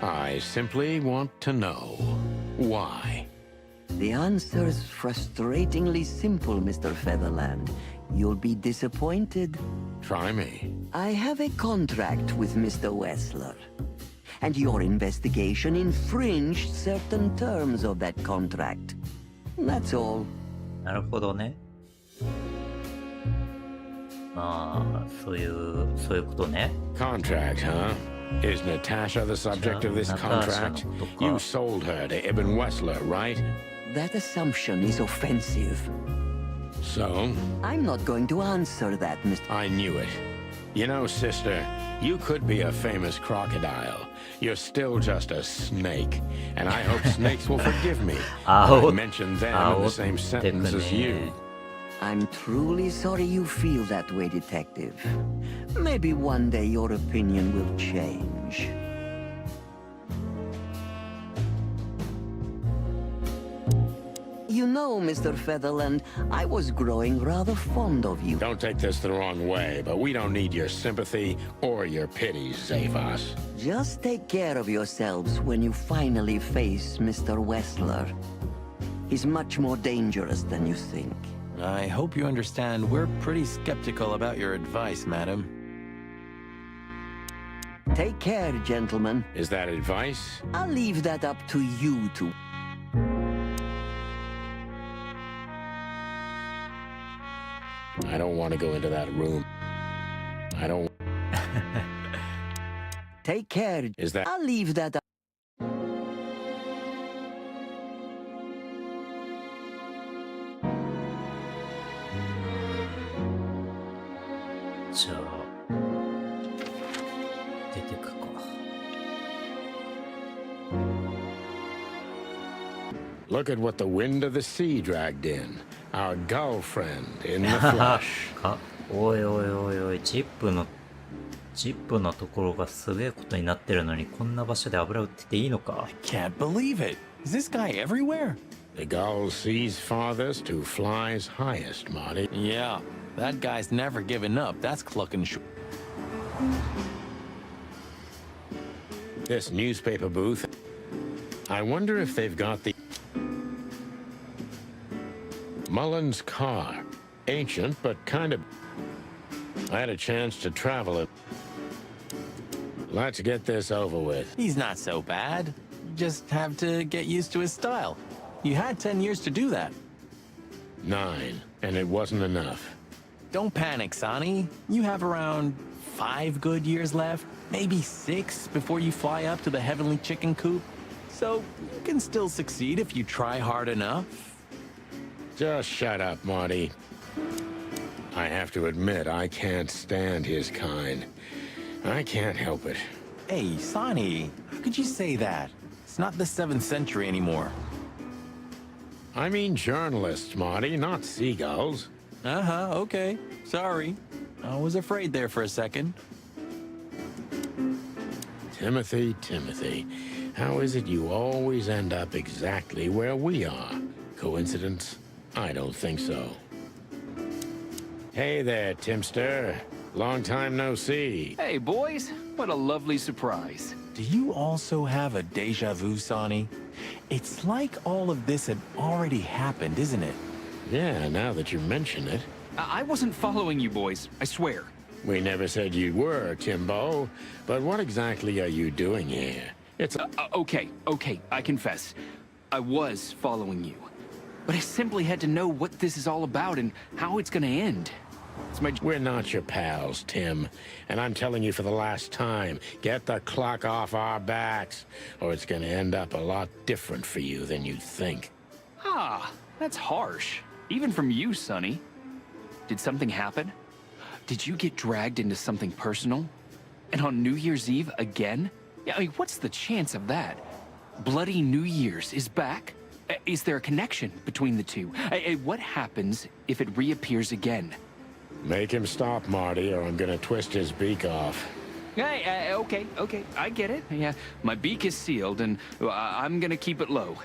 I simply want to know why. The answer's frustratingly simple, Mr. Featherland. You'll be disappointed. Try me. I have a contract with Mr. Wessler. And your investigation infringed certain terms of that contract. That's all. なるほどね。まあ、そういうことね。 Contract, huh? Is Natasha the subject of this contract? You sold her to Ibn Wessler, right? That assumption is offensive. So? I'm not going to answer that, Mr. I knew it. You know, sister, you could be a famous crocodile. You're still just a snake. And I hope snakes will forgive me. I mentioned them in the same sentence as you. I'm truly sorry you feel that way, Detective. Maybe one day your opinion will change. You know, Mr. Featherland, I was growing rather fond of you. Don't take this the wrong way, but we don't need your sympathy or your pity, Zavas. Just take care of yourselves when you finally face Mr. Wessler. He's much more dangerous than you think. I hope you understand we're pretty skeptical about your advice, madam. Take care, gentlemen. Is that advice? I'll leave that up to you two. I don't want to go into that room. I don't... Take care. Is that... I'll leave that up. じゃあ、出てくか。Look at what the wind of the sea dragged in. Our gull friend in the flesh. おいおいおいおい、ジップのところがすげえことになってるのに、こんな場所で油売ってていいのか？ Can't believe it. Is this guy everywhere? The gull sees farthest who flies highest, Marty. Yeah, that guy's never given up. That's clucking short. This newspaper booth. I wonder if they've got the... Mullen's car. Ancient, but kind of... I had a chance to travel it. Let's get this over with. He's not so bad. Just have to get used to his style. You had 10 years to do that. 9, and it wasn't enough. Don't panic, Sonny. You have around 5 good years left, maybe 6 before you fly up to the heavenly chicken coop. So you can still succeed if you try hard enough. Just shut up, Marty. I have to admit, I can't stand his kind. I can't help it. Hey, Sonny, how could you say that? It's not the 7th century anymore. I mean journalists, Marty, not seagulls. Uh-huh, okay. Sorry. I was afraid there for a second. Timothy, how is it you always end up exactly where we are? Coincidence? I don't think so. Hey there, Timster. Long time no see. Hey, boys. What a lovely surprise. Do you also have a deja vu, Sonny? It's like all of this had already happened, isn't it? Yeah, now that you mention it. I wasn't following you boys, I swear. We never said you were, Timbo. But what exactly are you doing here? It's Okay, I confess. I was following you. But I simply had to know what this is all about and how it's gonna end. We're not your pals, Tim. And I'm telling you for the last time, get the clock off our backs, or it's gonna end up a lot different for you than you think. Ah, that's harsh. Even from you, Sonny. Did something happen? Did you get dragged into something personal? And on New Year's Eve again? Yeah, I mean, what's the chance of that? Bloody New Year's is back? Is there a connection between the two? What happens if it reappears again? Make him stop, Marty, or I'm gonna twist his beak off. Hey, okay, I get it. Yeah, my beak is sealed, and I'm gonna keep it low.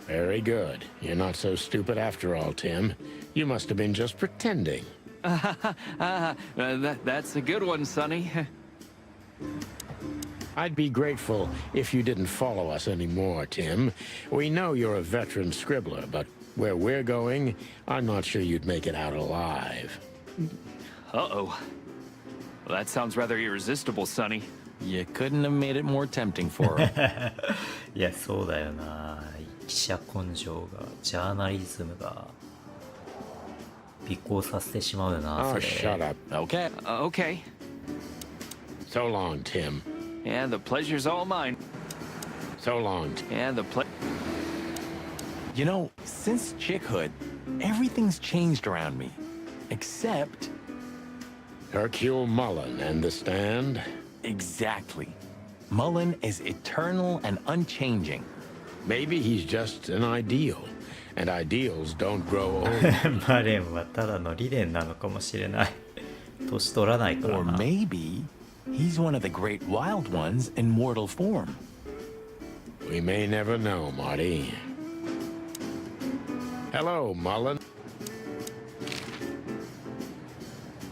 Very good. You're not so stupid after all, Tim. You must have been just pretending. That's a good one, Sonny. I'd be grateful if you didn't follow us anymore, Tim. We know you're a veteran scribbler, but where we're going, I'm not sure you'd make it out alive. Uh-oh. Well, that sounds rather irresistible, Sonny. You couldn't have made it more tempting for him. いや、そうだよな。記者根性が、ジャーナリズムが、尾行させてしまうよな、 Oh, それ。 shut up. Okay. Okay. So long, Tim. Yeah, the pleasure's all mine. So long. Yeah, You know, since chickhood, everything's changed around me. Except... Hercule Mullen, understand? Exactly. Mullen is eternal and unchanging. Maybe he's just an ideal, and ideals don't grow old. バレンはただの理念なのかもしれない。年取らないから Or な。 maybe he's one of the great wild ones in mortal form. We may never know, Marty. Hello, Mullen.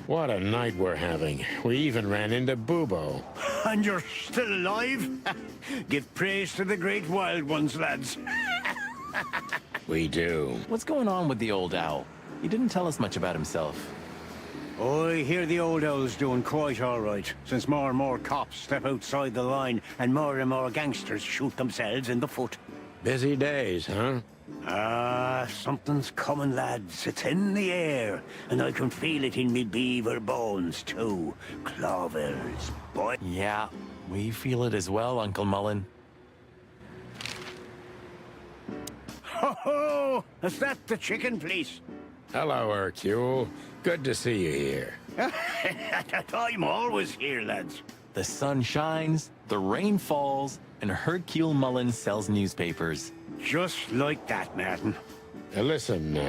What a night we're having. We even ran into Bubo. And you're still alive? Give praise to the great wild ones, lads. We do. What's going on with the old owl? He didn't tell us much about himself. I hear the old owl's doing quite all right, since more and more cops step outside the line and more gangsters shoot themselves in the foot. Busy days, huh? Ah, something's coming, lads. It's in the air, and I can feel it in me beaver bones, too. Clovers, boy. Yeah, we feel it as well, Uncle Mullen. Ho ho! Is that the chicken place? Hello, Hercule. Good to see you here. I'm always here, lads. The sun shines, the rain falls, and Hercule Mullen sells newspapers. Just like that, Martin. Listen,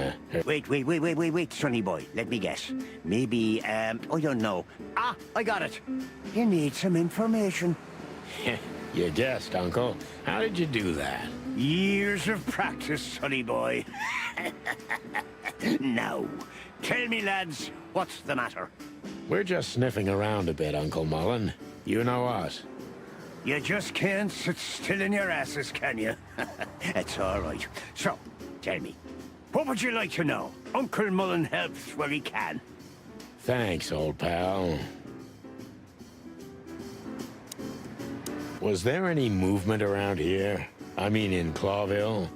Wait, sonny boy. Let me guess. Maybe, I don't know. Ah, I got it. You need some information. you guessed, Uncle. How did you do that? Years of practice, sonny boy. Now, tell me, lads, what's the matter? We're just sniffing around a bit, Uncle Mullen. You know us. You just can't sit still in your asses, can you? That's all right. So, tell me, what would you like to know? Uncle Mullen helps where he can. Thanks, old pal. Was there any movement around here? I mean, in Clawville?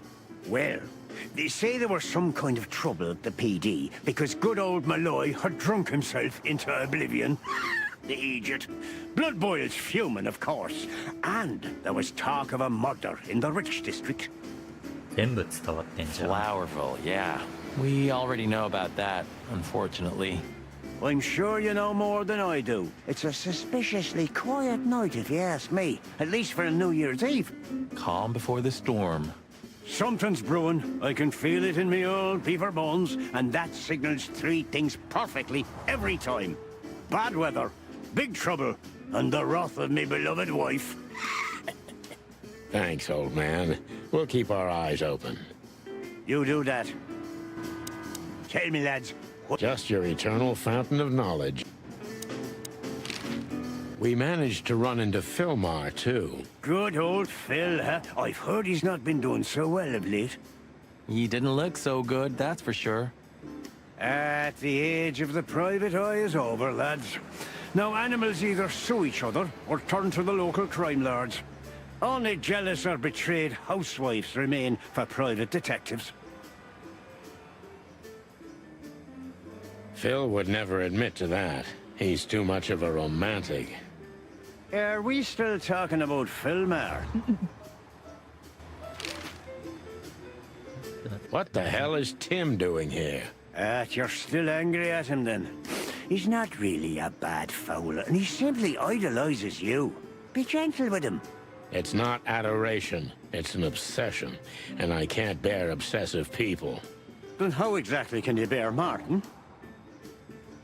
Well, they say there was some kind of trouble at the PD because good old Malloy had drunk himself into oblivion. The idiot. Blood boils fuming, of course. And there was talk of a murder in the Rich District. 全部伝わってんじゃん。 Flowerville, yeah. We already know about that, unfortunately. I'm sure you know more than I do. It's a suspiciously quiet night, if you ask me. At least for a New Year's Eve. Calm before the storm. Something's brewing. I can feel it in me old beaver bones, and that signals three things perfectly every time. Bad weather, big trouble, and the wrath of me beloved wife. Thanks, old man. We'll keep our eyes open. You do that. Tell me, lads. Just your eternal fountain of knowledge. We managed to run into Philmar, too. Good old Phil, huh? I've heard he's not been doing so well of late. He didn't look so good, that's for sure. At the age of the private eye is over, lads. Now animals either sue each other or turn to the local crime lords. Only jealous or betrayed housewives remain for private detectives. Phil would never admit to that. He's too much of a romantic. Are we still talking about Philmar? What the hell is Tim doing here? You're still angry at him then? He's not really a bad fowler, and he simply idolizes you. Be gentle with him. It's not adoration, it's an obsession, and I can't bear obsessive people. Then how exactly can you bear Martin?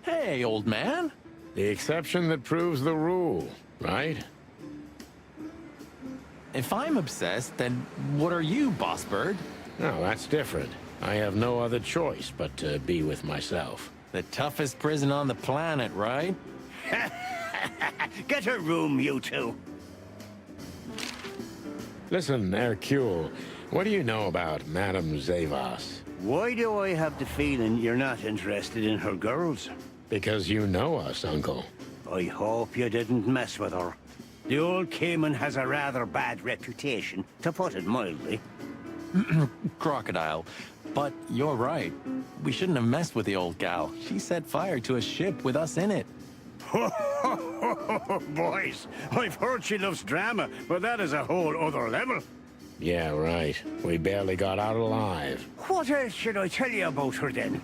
Hey, old man. The exception that proves the rule, right? If I'm obsessed, then what are you, Boss Bird? No, that's different. I have no other choice but to be with myself. The toughest prison on the planet, right? Get a room, you two. Listen, Hercule, what do you know about Madame Zavas? Why do I have the feeling you're not interested in her girls? Because you know us, Uncle. I hope you didn't mess with her. The old Cayman has a rather bad reputation, to put it mildly. Crocodile. But you're right. We shouldn't have messed with the old gal. She set fire to a ship with us in it. Boys, I've heard she loves drama, but that is a whole other level. Yeah, right. We barely got out alive. What else should I tell you about her then?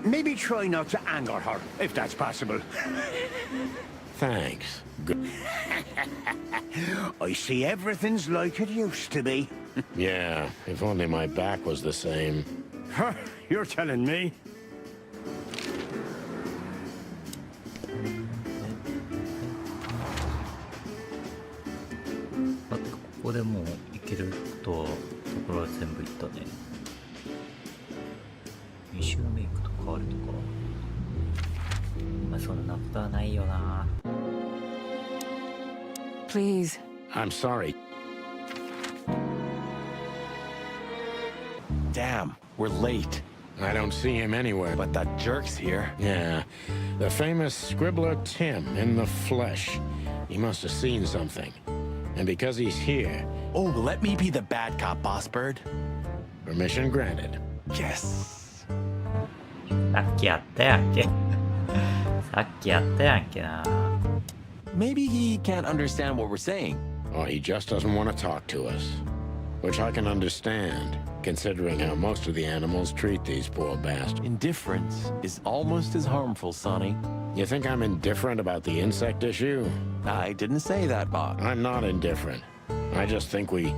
Maybe try not to anger her, if that's possible. Thanks. Good. I see everything's like it used to be. Yeah, if only my back was the same. You're telling me. 待って、ここでもう行けるところは全部行ったね。2周目行くと変わるとか。まあそんなことはないよな。Please. I'm sorry. Damn, we're late. I don't see him anywhere. But that jerk's here. Yeah, the famous scribbler Tim in the flesh. He must have seen something. And because he's here... Oh, let me be the bad cop, Boss Bird. Permission granted. Yes. さっきやったやんけ。さっきやったやんけな。Maybe he can't understand what we're saying. Or he just doesn't want to talk to us. Which I can understand, considering how most of the animals treat these poor bastards. Indifference is almost as harmful, Sonny. You think I'm indifferent about the insect issue? I didn't say that, Bob. I'm not indifferent. I just think we've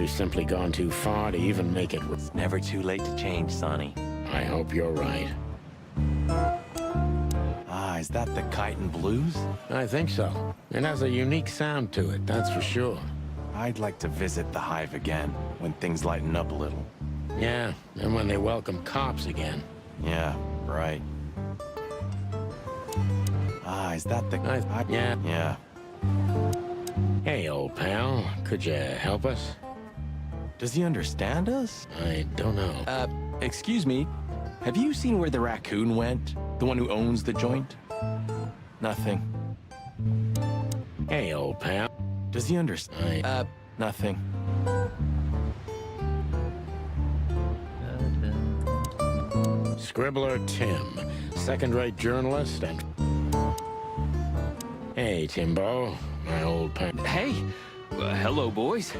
simply gone too far to even make it... It's never too late to change, Sonny. I hope you're right. Is that the Kite and Blues? I think so. It has a unique sound to it, that's for sure. I'd like to visit the Hive again, when things lighten up a little. Yeah, and when they welcome cops again. Yeah, right. Is that the... Yeah. Yeah. Hey, old pal, could you help us? Does he understand us? I don't know. Excuse me. Have you seen where the raccoon went? The one who owns the joint? Nothing. Hey, old pal. Does he understand? Nothing. Scribbler Tim, second-rate journalist and... Hey, Timbo, my old pal. Hey, hello, boys.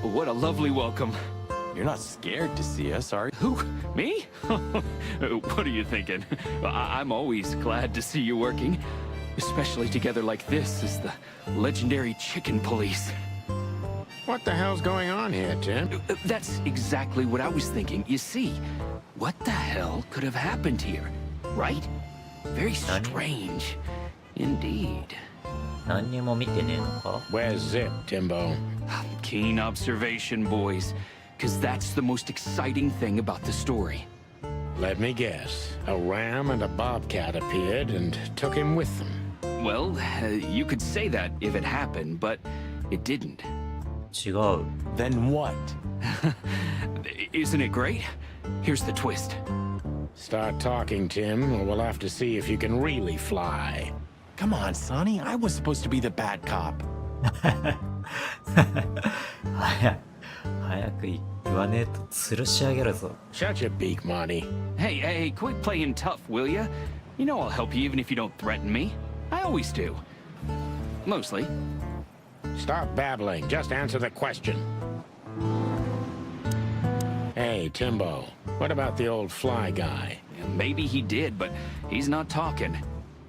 What a lovely welcome. You're not scared to see us, are you? Who? Me? What are you thinking? I'm always glad to see you working. Especially together like this as the legendary chicken police. What the hell's going on here, Tim? That's exactly what I was thinking. You see, what the hell could have happened here, right? Very strange. Indeed. 何にも見てねえのか？ Where's Zip, Timbo? Keen observation, boys. Because that's the most exciting thing about the story. Let me guess. A ram and a bobcat appeared and took him with them. Well, you could say that if it happened, but it didn't. 違う。 Then what? Isn't it great? Here's the twist. Start talking, Tim, or we'll have to see if you can really fly. Come on, Sonny. I was supposed to be the bad cop. 早く言わねえと吊るし上げるぞ。 Shut your beak, Marty. Hey, quit playing tough, will ya? You know I'll help you even if you don't threaten me. I always do. Mostly. Stop babbling. Just answer the question. Hey, Timbo. What about the old fly guy? Maybe he did, but he's not talking.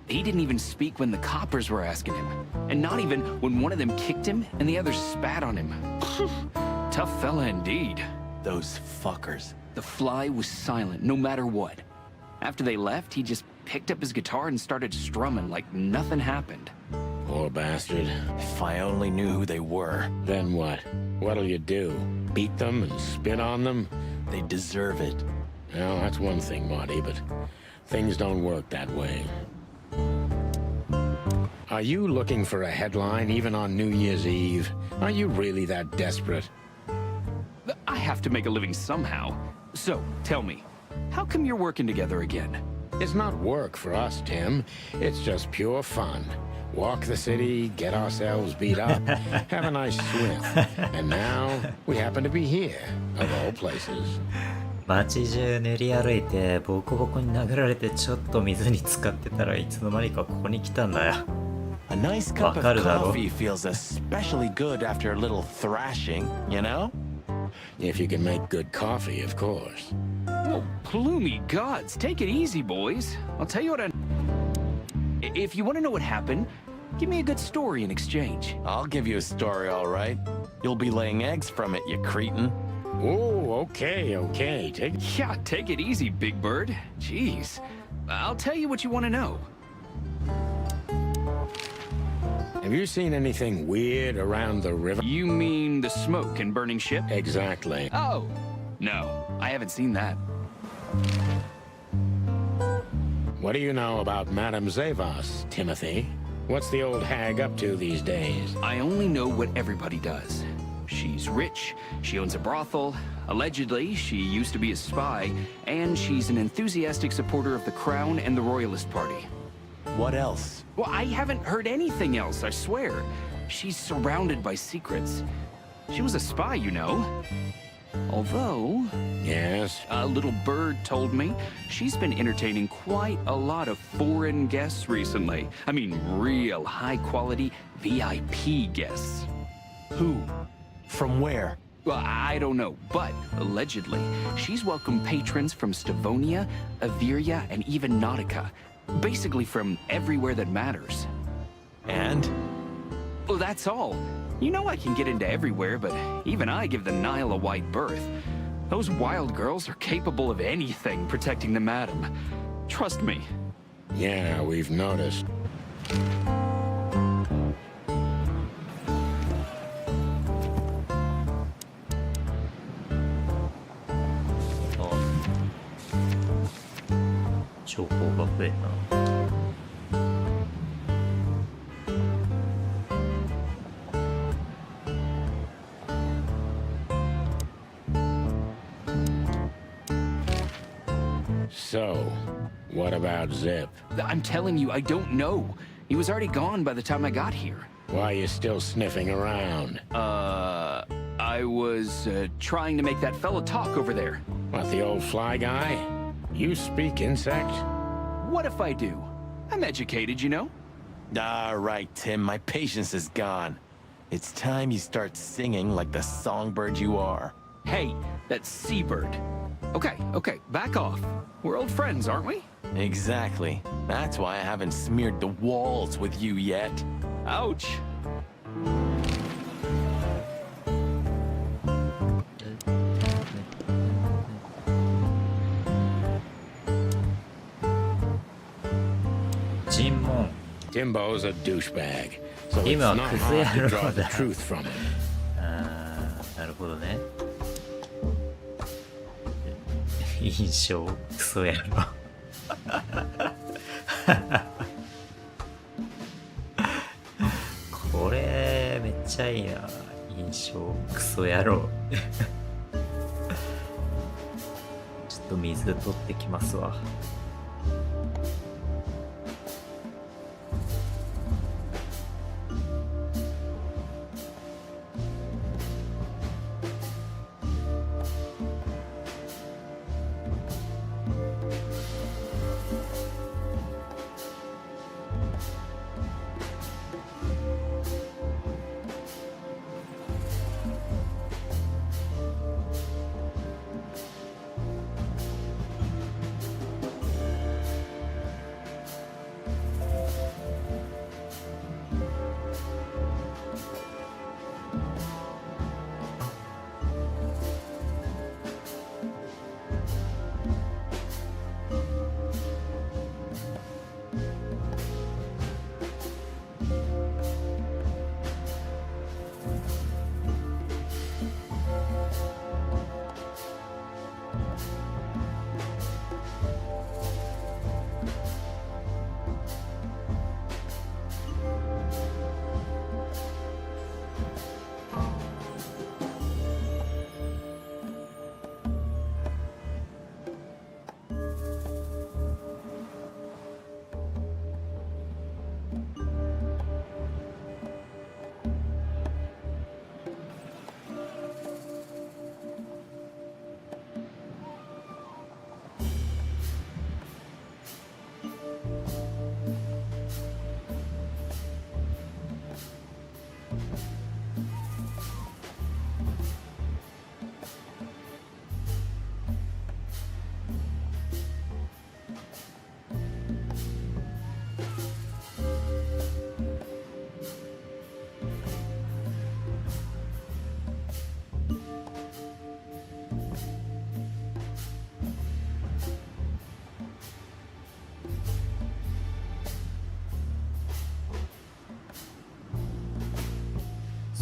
He didn't even speak when the coppers were asking him. And not even when one of them kicked him and the others spat on him. Tough fella indeed. Those fuckers. The fly was silent, no matter what. After they left, he just picked up his guitar and started strumming like nothing happened. Poor bastard. If I only knew who they were. Then what? What'll you do? Beat them and spit on them? They deserve it. Well, that's one thing, Marty, but things don't work that way. Are you looking for a headline even on New Year's Eve? Are you really that desperate? I have to make a living somehow. So, tell me, how come you're working together again? It's not work for us, Tim. It's just pure fun. Walk the city, get ourselves beat up, have a nice swim. And now, we happen to be here, of all places. 街中練り歩いてボコボコに殴られてちょっと水に浸かってたらいつの間にかここに来たんだよ。 A nice cup of わかるだろ。 coffee feels especially good after a little thrashing, you know? If you can make good coffee, of course. Oh, plumey gods, take it easy, boys. I'll tell you what If you want to know what happened, give me a good story in exchange. I'll give you a story, all right. You'll be laying eggs from it, you cretin. Oh, okay. Yeah, take it easy, Big Bird. Jeez. I'll tell you what you want to know. Have you seen anything weird around the river? You mean the smoke and burning ship? Exactly. Oh, no, I haven't seen that. What do you know about Madame Zavas, Timothy? What's the old hag up to these days? I only know what everybody does. She's rich, she owns a brothel, allegedly she used to be a spy, and she's an enthusiastic supporter of the Crown and the Royalist Party. What else? Well, I haven't heard anything else, I swear. She's surrounded by secrets. She was a spy, you know. Although... Yes? A little bird told me she's been entertaining quite a lot of foreign guests recently. I mean, real high-quality VIP guests. Who? From where? Well, I don't know, but allegedly, she's welcomed patrons from Stavonia, Averia, and even Nautica. Basically from everywhere that matters. And? Well, that's all. You know I can get into everywhere, but even I give the Nile a wide berth. Those wild girls are capable of anything protecting the madam. Trust me. Yeah, we've noticed. Oh. 情報が増えた。 So, what about Zip? I'm telling you, I don't know. He was already gone by the time I got here. Why are you still sniffing around? I was trying to make that fella talk over there. What, the old fly guy? You speak insect? What if I do? I'm educated, you know? All right, Tim, my patience is gone. It's time you start singing like the songbird you are. Hey, that's Seabird. Okay, back off. We're old friends, aren't we? Exactly. That's why I haven't smeared the walls with you yet. Ouch. Jinmon. Timbo's a douchebag, so it's Ima not kuzu hard to draw yaro the da. truth from him. なるほどね。印象クソやろ。これめっちゃいいな。印象クソ野郎。ちょっと水取ってきますわ。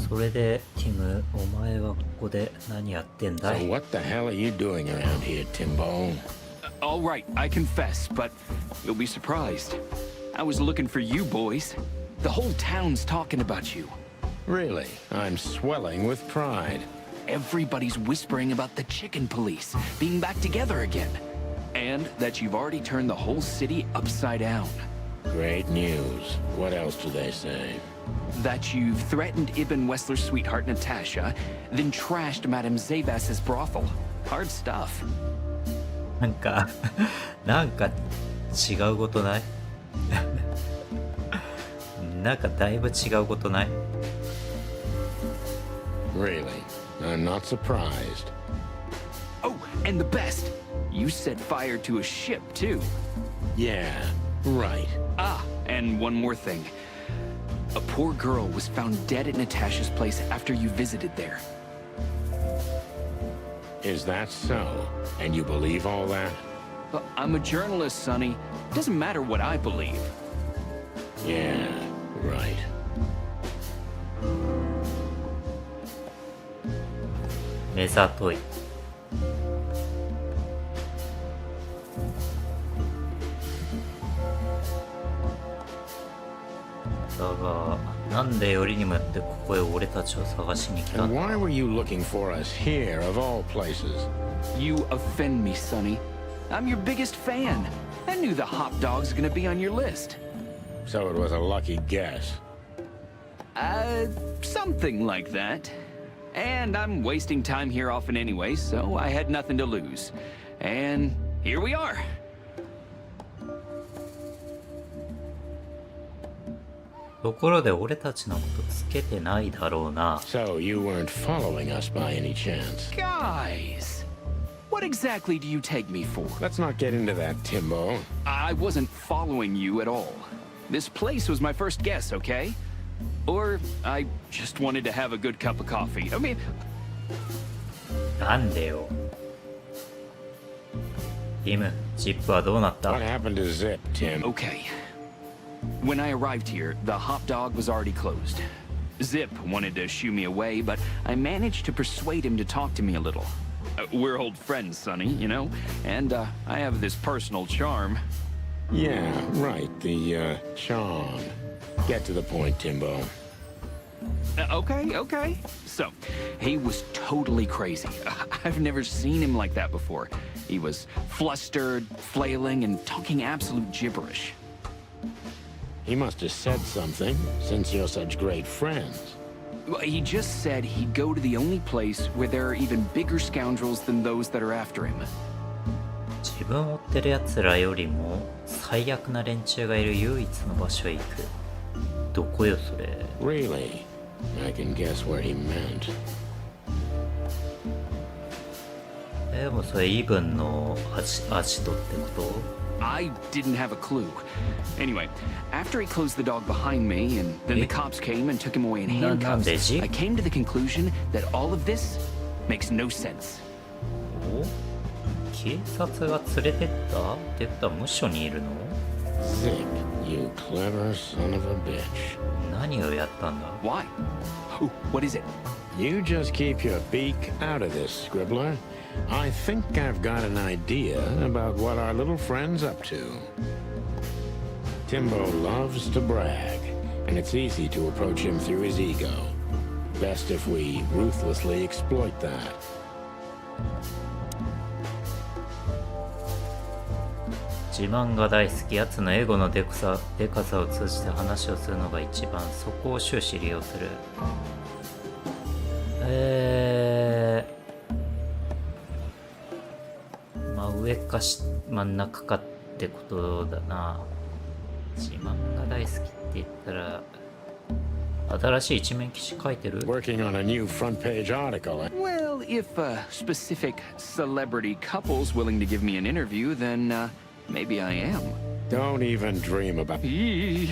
それでティム、お前はここで何やってんだ So い？ what the hell are you doing around here, Timbo? All right, I confess, but you'll be surprised. I was looking for you boys. The whole town's talking about you. Really? I'm swelling with pride. Everybody's whispering about the chicken police being back together again. And that you've already turned the whole city upside down. Great news. What else do they say? That you've threatened Ibn Wessler's sweetheart Natasha, then trashed Madame Zavas's brothel. Hard stuff. なんか違うことない？なんかだいぶ違うことない？ Really? I'm not surprised. Oh, and the best, you set fire to a ship too. Yeah, right. Ah, and one more thing. A poor girl was found dead at Natasha's place after you visited there. Is that so? And you believe all that? I'm a journalist, Sonny. Doesn't matter what I believe. Yeah, right. 目ざとい。だが、なんでよりにもよってここへ俺たちを探しに来た And んだ？ why were you looking for us here, of all places? You offend me, Sonny. I'm your biggest fan. I knew the hop dog's gonna be on your list. So it was a lucky guess. Something like that. And I'm wasting time here often anyway, so I had nothing to lose. And here we are. ところで俺たちのことつけてないだろうな。 So you weren't following us by any chance. Guys, what exactly do you take me for? Let's not get into that, Timbo. I wasn't following you at all. This place was my first guess, okay? Or I just wanted to have a good cup of coffee. I mean, なんでよ。ティム、チップはどうなった？ What happened to Zip, Tim? okay. When I arrived here, the hop dog was already closed. Zip wanted to shoo me away, but I managed to persuade him to talk to me a little. we're old friends, Sonny, you know? And, I have this personal charm. Yeah, right, the, charm. Get to the point, Timbo. Okay. So, he was totally crazy. I've never seen him like that before. He was flustered, flailing, and talking absolute gibberish. He must have said something, since you're such great friends. Well, he just said he'd go to the only place where there are even bigger scoundrels than those that are after him. 自分を追ってる奴らよりも最悪な連中がいる唯一の場所へ行く。どこよそれ。Really? I can guess what he meant. でもそれイブンのアジトってこと？ I didn't have a clue. Anyway, after he closed the dog behind me, and then the cops came and took him away in handcuffs, I came to the conclusion that all of this makes no sense. お？警察が連れてったってことは無所にいるの？ Zip, you clever son of a bitch. 何をやったんだ？ Why? What is it? You just keep your beak out of this, Scribbler. I think I've got an idea about what our little friend's up to. Timbo loves to brag, and it's easy to approach him through his ego. Best if we ruthlessly exploit that. 自慢が大好き、奴のエゴのでかさを通じて話をするのが一番、そこを終始利用する。まあ上か真ん中かってことだな。自慢が大好きって言ったら、新しい一面記事書いてる？ Working on a new front page article. Well, if specific celebrity couple's willing to give me an interview, then maybe I am. Don't even dream about it.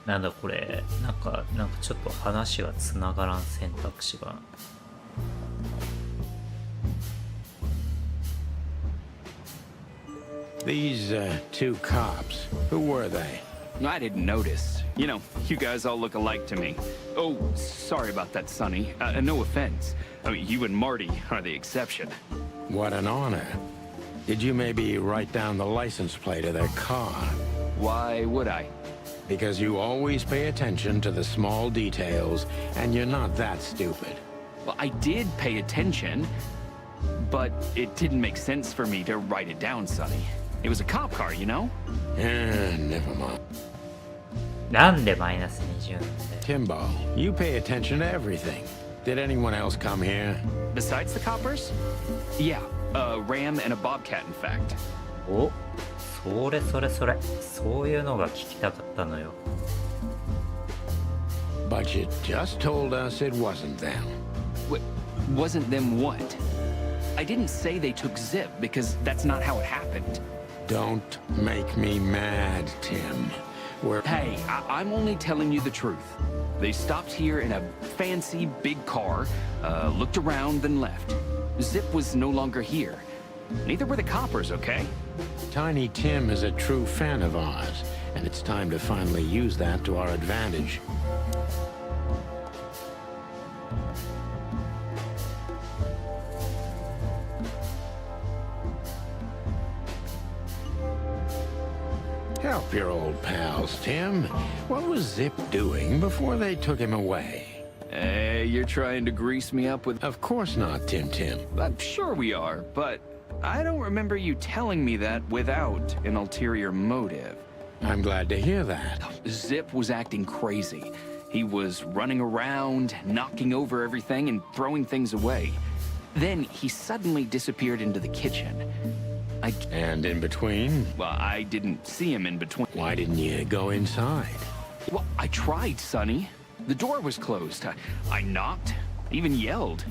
なんだこれ、なんかちょっと話がつながらん選択肢が。These two cops, who were they? I didn't notice. You know, you guys all look alike to me. Oh, sorry about that, Sonny. No offense. I mean, you and Marty are the exception. What an honor. Did you maybe write down the license plate of their car? Why would I? Because you always pay attention to the small details, and you're not that stupid. Well, I did pay attention, but it didn't make sense for me to write it down, Sonny. It was a cop car, you know? Never mind. なんでマイナス20なんで？ Timbo, you pay attention to everything. Did anyone else come here? Besides the coppers? Yeah, a ram and a bobcat, in fact. お、そういうのが聞きたかったのよ。 But you just told us it wasn't them. Wasn't them what? I didn't say they took Zip, because that's not how it happened. Don't make me mad, Tim. Hey, I'm only telling you the truth. They stopped here in a fancy big car, looked around, then left. Zip was no longer here. Neither were the coppers, okay? Tiny Tim is a true fan of ours, and it's time to finally use that to our advantage. Help your old pals, Tim. What was Zip doing before they took him away? Hey, you're trying to grease me up with... Of course not, Tim. I'm sure we are, but I don't remember you telling me that without an ulterior motive. I'm glad to hear that. Zip was acting crazy. He was running around, knocking over everything and throwing things away. Then he suddenly disappeared into the kitchen. And in between? Well, I didn't see him in between. Why didn't you go inside? Well, I tried, Sonny. The door was closed. I knocked, even yelled.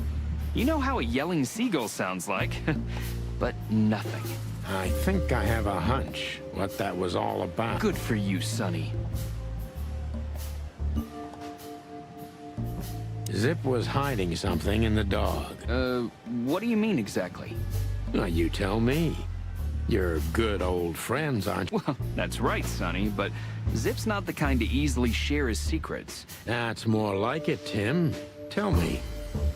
You know how a yelling seagull sounds like. But nothing. I think I have a hunch what that was all about. Good for you, Sonny. Zip was hiding something in the dog. What do you mean exactly? Well, you tell me. You're good old friends, aren't you? Well, that's right, Sonny, but Zip's not the kind to easily share his secrets. That's more like it, Tim. Tell me.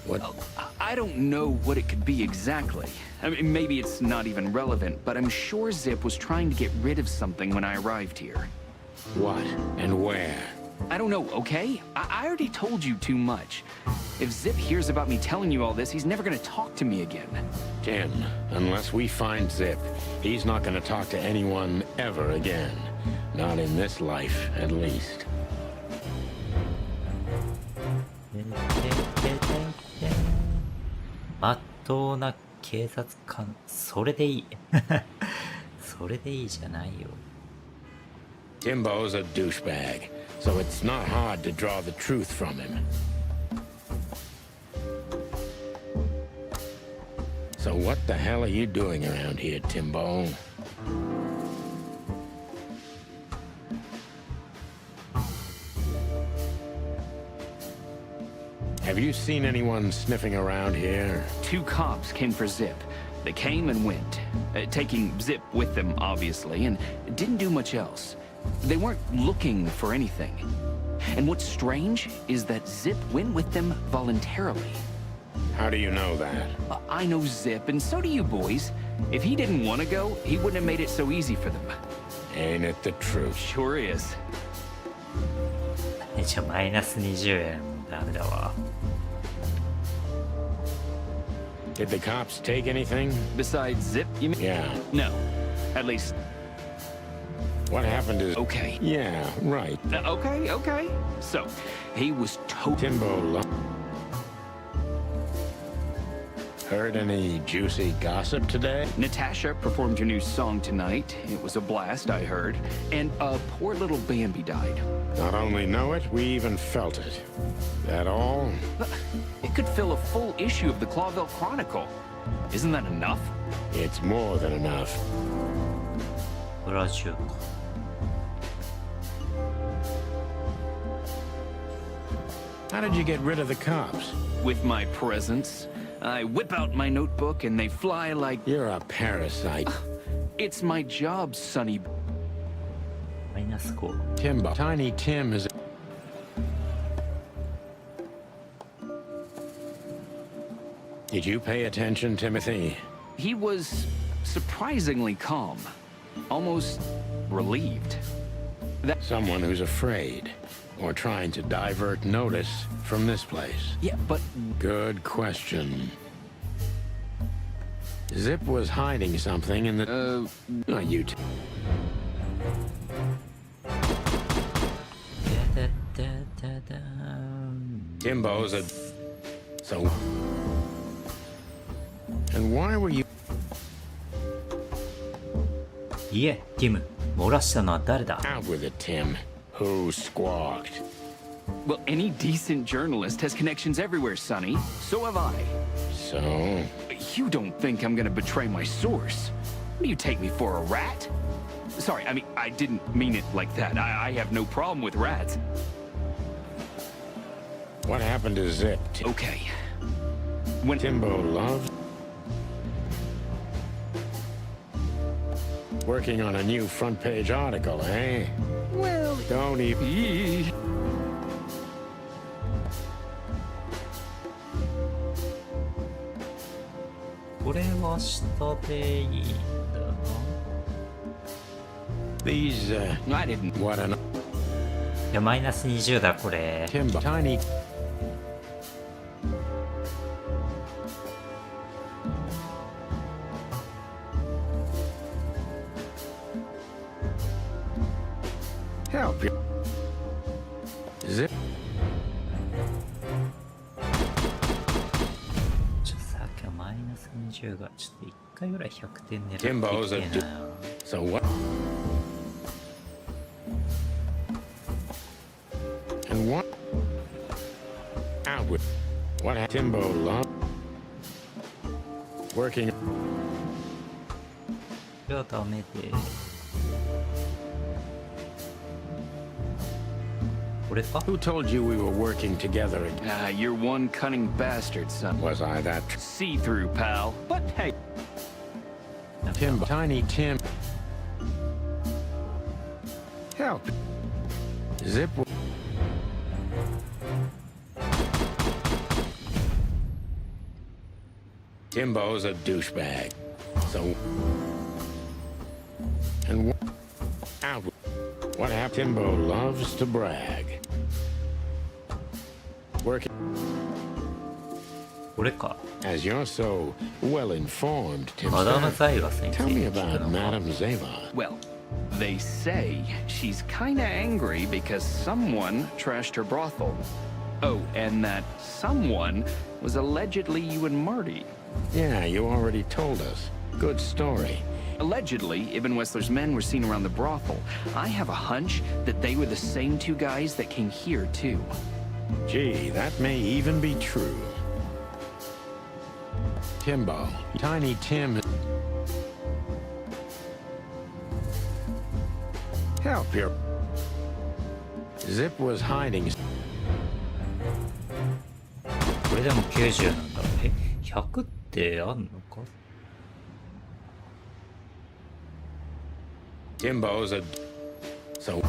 What? I don't know what it could be exactly. I mean, maybe it's not even relevant, but I'm sure Zip was trying to get rid of something when I arrived here. What? And where? I don't know, okay? I already told you too much. If Zip hears about me telling you all this, he's never gonna talk to me again. Tim, unless we find Zip, he's not going to talk to anyone ever again. Not in this life, at least. まっとうな警察官、それでいい。それでいいじゃないよ。Timbo's a douchebag, so it's not hard to draw the truth from him. So what the hell are you doing around here, Timbo? Have you seen anyone sniffing around here? 2 cops came for Zip. They came and went, taking Zip with them, obviously, and didn't do much else. They weren't looking for anything. And what's strange is that Zip went with them voluntarily. How do you know that? I know Zip, and so do you boys. If he didn't want to go, he wouldn't have made it so easy for them. Ain't it the truth? Sure is. じゃあマイナス20円。ダメだわ。Did the cops take anything? Besides Zip, you mean? Yeah. No. At least, What happened is... okay. Yeah, right. Okay. So, he was Timbo... Heard any juicy gossip today? Natasha performed your new song tonight. It was a blast, I heard. And poor little Bambi died. Not only know it, we even felt it. That all? It could fill a full issue of the Clawville Chronicle. Isn't that enough? It's more than enough. ブラジルか。How did you get rid of the cops? With my presence, I whip out my notebook and they fly like... You're a parasite. It's my job, Sonny. マイナス5。Timbo. Tiny Tim is... Did you pay attention, Timothy? He was surprisingly calm. Almost relieved. Someone who's afraid. Or trying to divert notice from this place. Yeah, but... Good question. Zip was hiding something in the... Oh, you... Timbo's a... So... And why were you... いえ、ティム。漏らしたのは誰だ？ Out with it, Tim. Who squawked? Well, any decent journalist has connections everywhere, Sonny. So have I. So? You don't think I'm gonna betray my source? What do you take me for, a rat? Sorry, I mean, I didn't mean it like that. I have no problem with rats. What happened to Zip? Okay. When Timbo loved... Working on a new front-page article, eh? Well... Don't even... これは下でいいんだな。These, I didn't... What an... いや、マイナス20だ、これ。 Timbo... Tiny... Help you. Zip. さっきはマイナス20が、ちょっと1回ぐらい100点狙ってい Timbo's a きたいな。 So what? And what? Out with... What had Timbo loved? Working... れはダメで。これか Who told you we were working together again? Ah, you're one cunning bastard, son. Was I that? See-through, pal. But hey, Tim, Tiny Tim. Help. Zip. Timbo's a douchebag. So. And out. What happened? Timbo loves to brag. Working. これか As you're so well informed, マダム Timster, ザイワ先生 tell に me 聞く about のか Madame Zeva. well, they say she's kinda angry because someone trashed her brothel. Oh, and that someone was allegedly you and Marty. Yeah, you already told us. Good story. Allegedly, Ibn Wessler's men were seen around the brothel. I have a hunch that they were the same two guys that came here, too. Gee, that may even be true. Timbo, Tiny Tim. Help here. Zip was hiding. これでも90なんだ。え、100ってあんのか Timbo's a. So.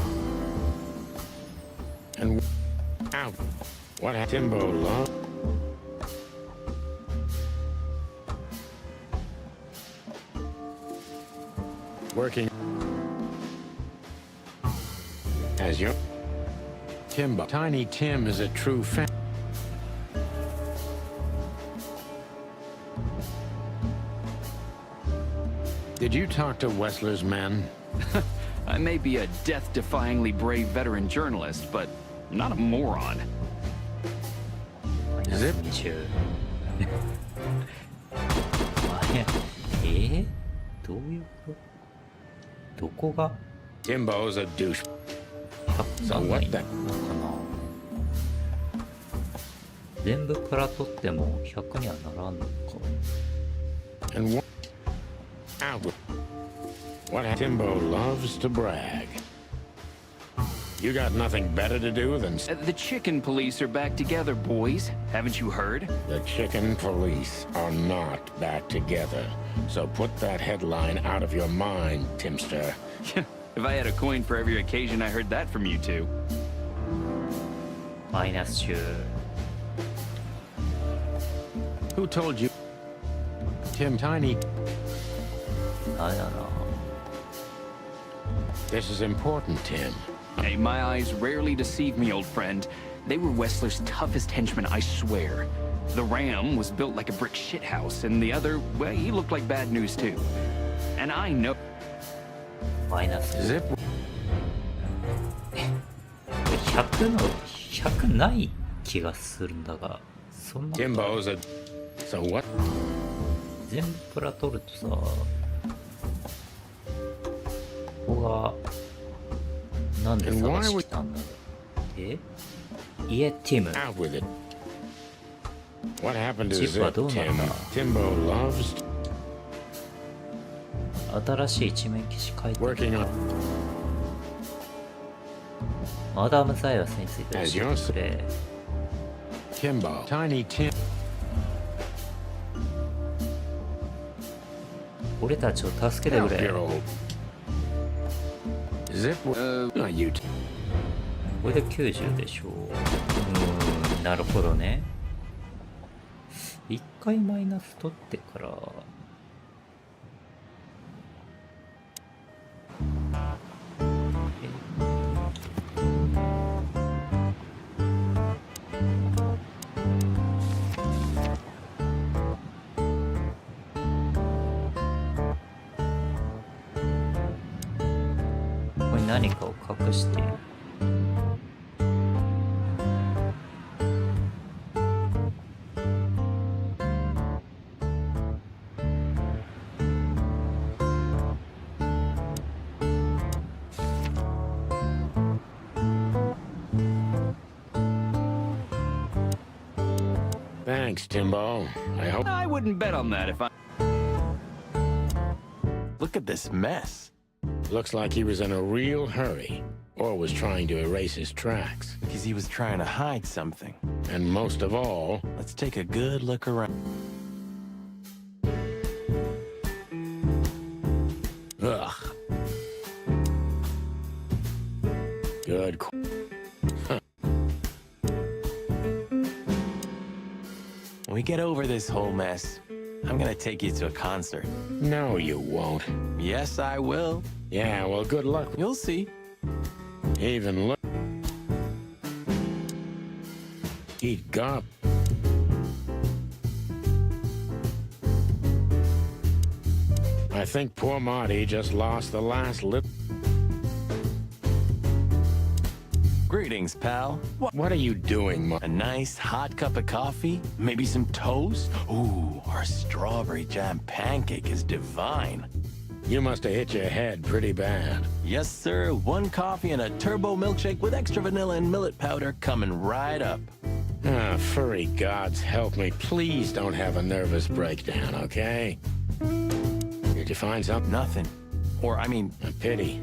And. Out. What happened? Timbo love. Working. As your. Timbo. Tiny Tim is a true fan. Did you talk to Wessler's men? I may be a death-defyingly brave veteran journalist, but I'm not a moron. マイナス Zip. 20 どういうことどこが Timbo's a douche. 100 So なんな what いの the? かな全部プラ取っても100にはならんのか And what? Out. What Timbo loves to brag. You got nothing better to do than The chicken police are back together, boys. Haven't you heard? the chicken police are not back together. So put that headline out of your mind, Timster. If I had a coin for every occasion I heard that from you two. マイナス10 Who told you? Tim Tiny. あれだな This is important, Tim. Hey, my eyes rarely deceive me, old friend. They were Wessler's toughest henchmen, I swear. The Ram was built like a brick shithouse, and the other, well, he looked like bad news too. And I know... マイナス Zip. 100の100ない気がするんだがそんな Timbo's a. So what? 全部プラ取るとさここがなんで探してきたんだろういえティム Out with it. What happened to Chipは Zip, どうなんだ Tim? Timbo loves 新しい一面消し書いて working る on. かマダム・ザイワスについて教えてくれ Timbo. Tiny Tim. 俺たちを助けて Help くれ your old. Zip. Not you. これで90でしょなるほどね一回マイナス取ってからこれ何かを隠しているThanks, Timbo. I hope. I wouldn't bet on that if I... Look at this mess. Looks like he was in a real hurry, or was trying to erase his tracks. Because he was trying to hide something. And most of all, Let's take a good look around. ugh. Good. When we get over this whole mess, I'm gonna take you to a concert. No, you won't. Yes, I will. Yeah, well, good luck. You'll see. Even look. Eat gob. I think poor Marty just lost the last lip. Greetings, pal. What are you doing, A nice hot cup of coffee? Maybe some toast? Ooh, our strawberry jam pancake is divine. You must have hit your head pretty bad. Yes, sir. 1 coffee and a turbo milkshake with extra vanilla and millet powder coming right up. Ah, furry gods help me. Please don't have a nervous breakdown, okay? Did you find something? Nothing. Or, I mean, A pity.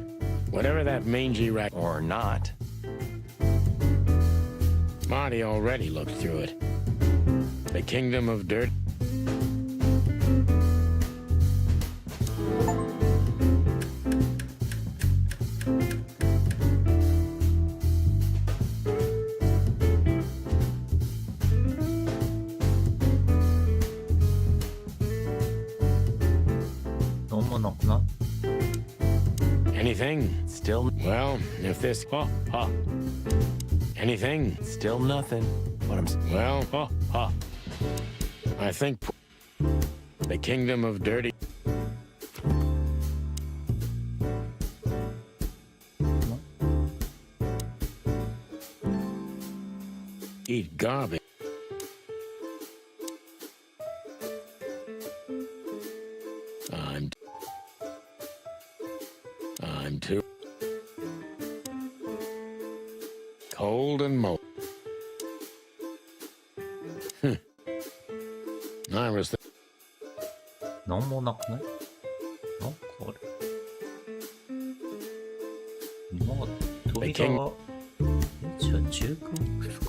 Whatever that mangy rat... or not. Marty already looked through it. The kingdom of dirt... Anything? Still, Well, if this... Anything? still nothing. But I'm... Well, I think the kingdom of dirty... Eat garbage. I'm too cold and mo. I was なんもなくない？なんかあれ。まあ、扉が、じゃあジュークボックスか。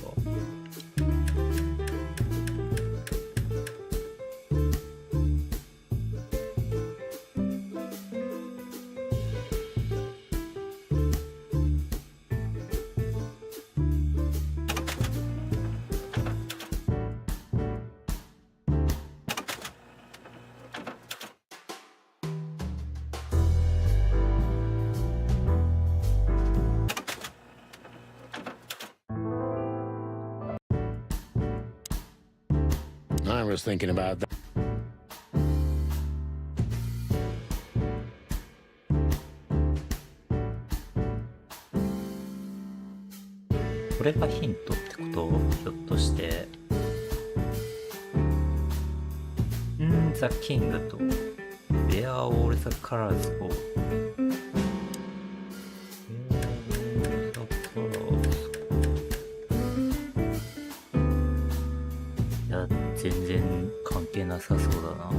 I was thinking about that. これがヒントってことひょっとして。ザ・キングと Where are all the colors go? Where are the colors? いや、全然関係なさそうだな。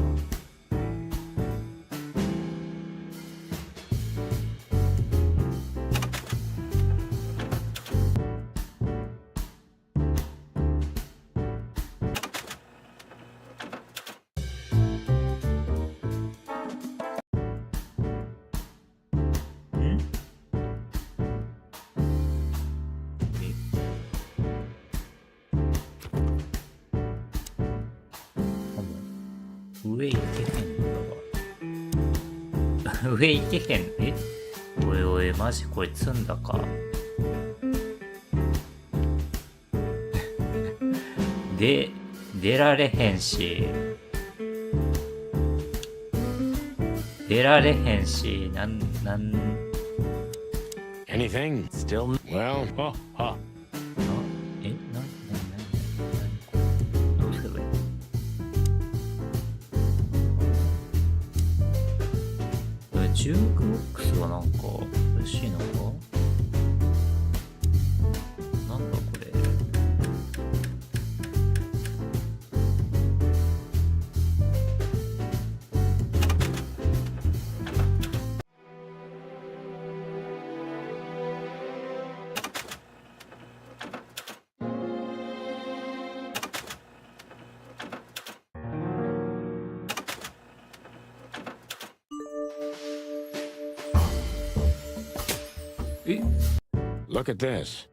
上行けへんのだわ。上行けへん。え？おいおい、マジこい積んだか。出られへんし。出られへんし、Anything? Still... Well, え、どうすればいい？ジュークボックスはなんか嬉しいのか？なんだこれ。え Look at this.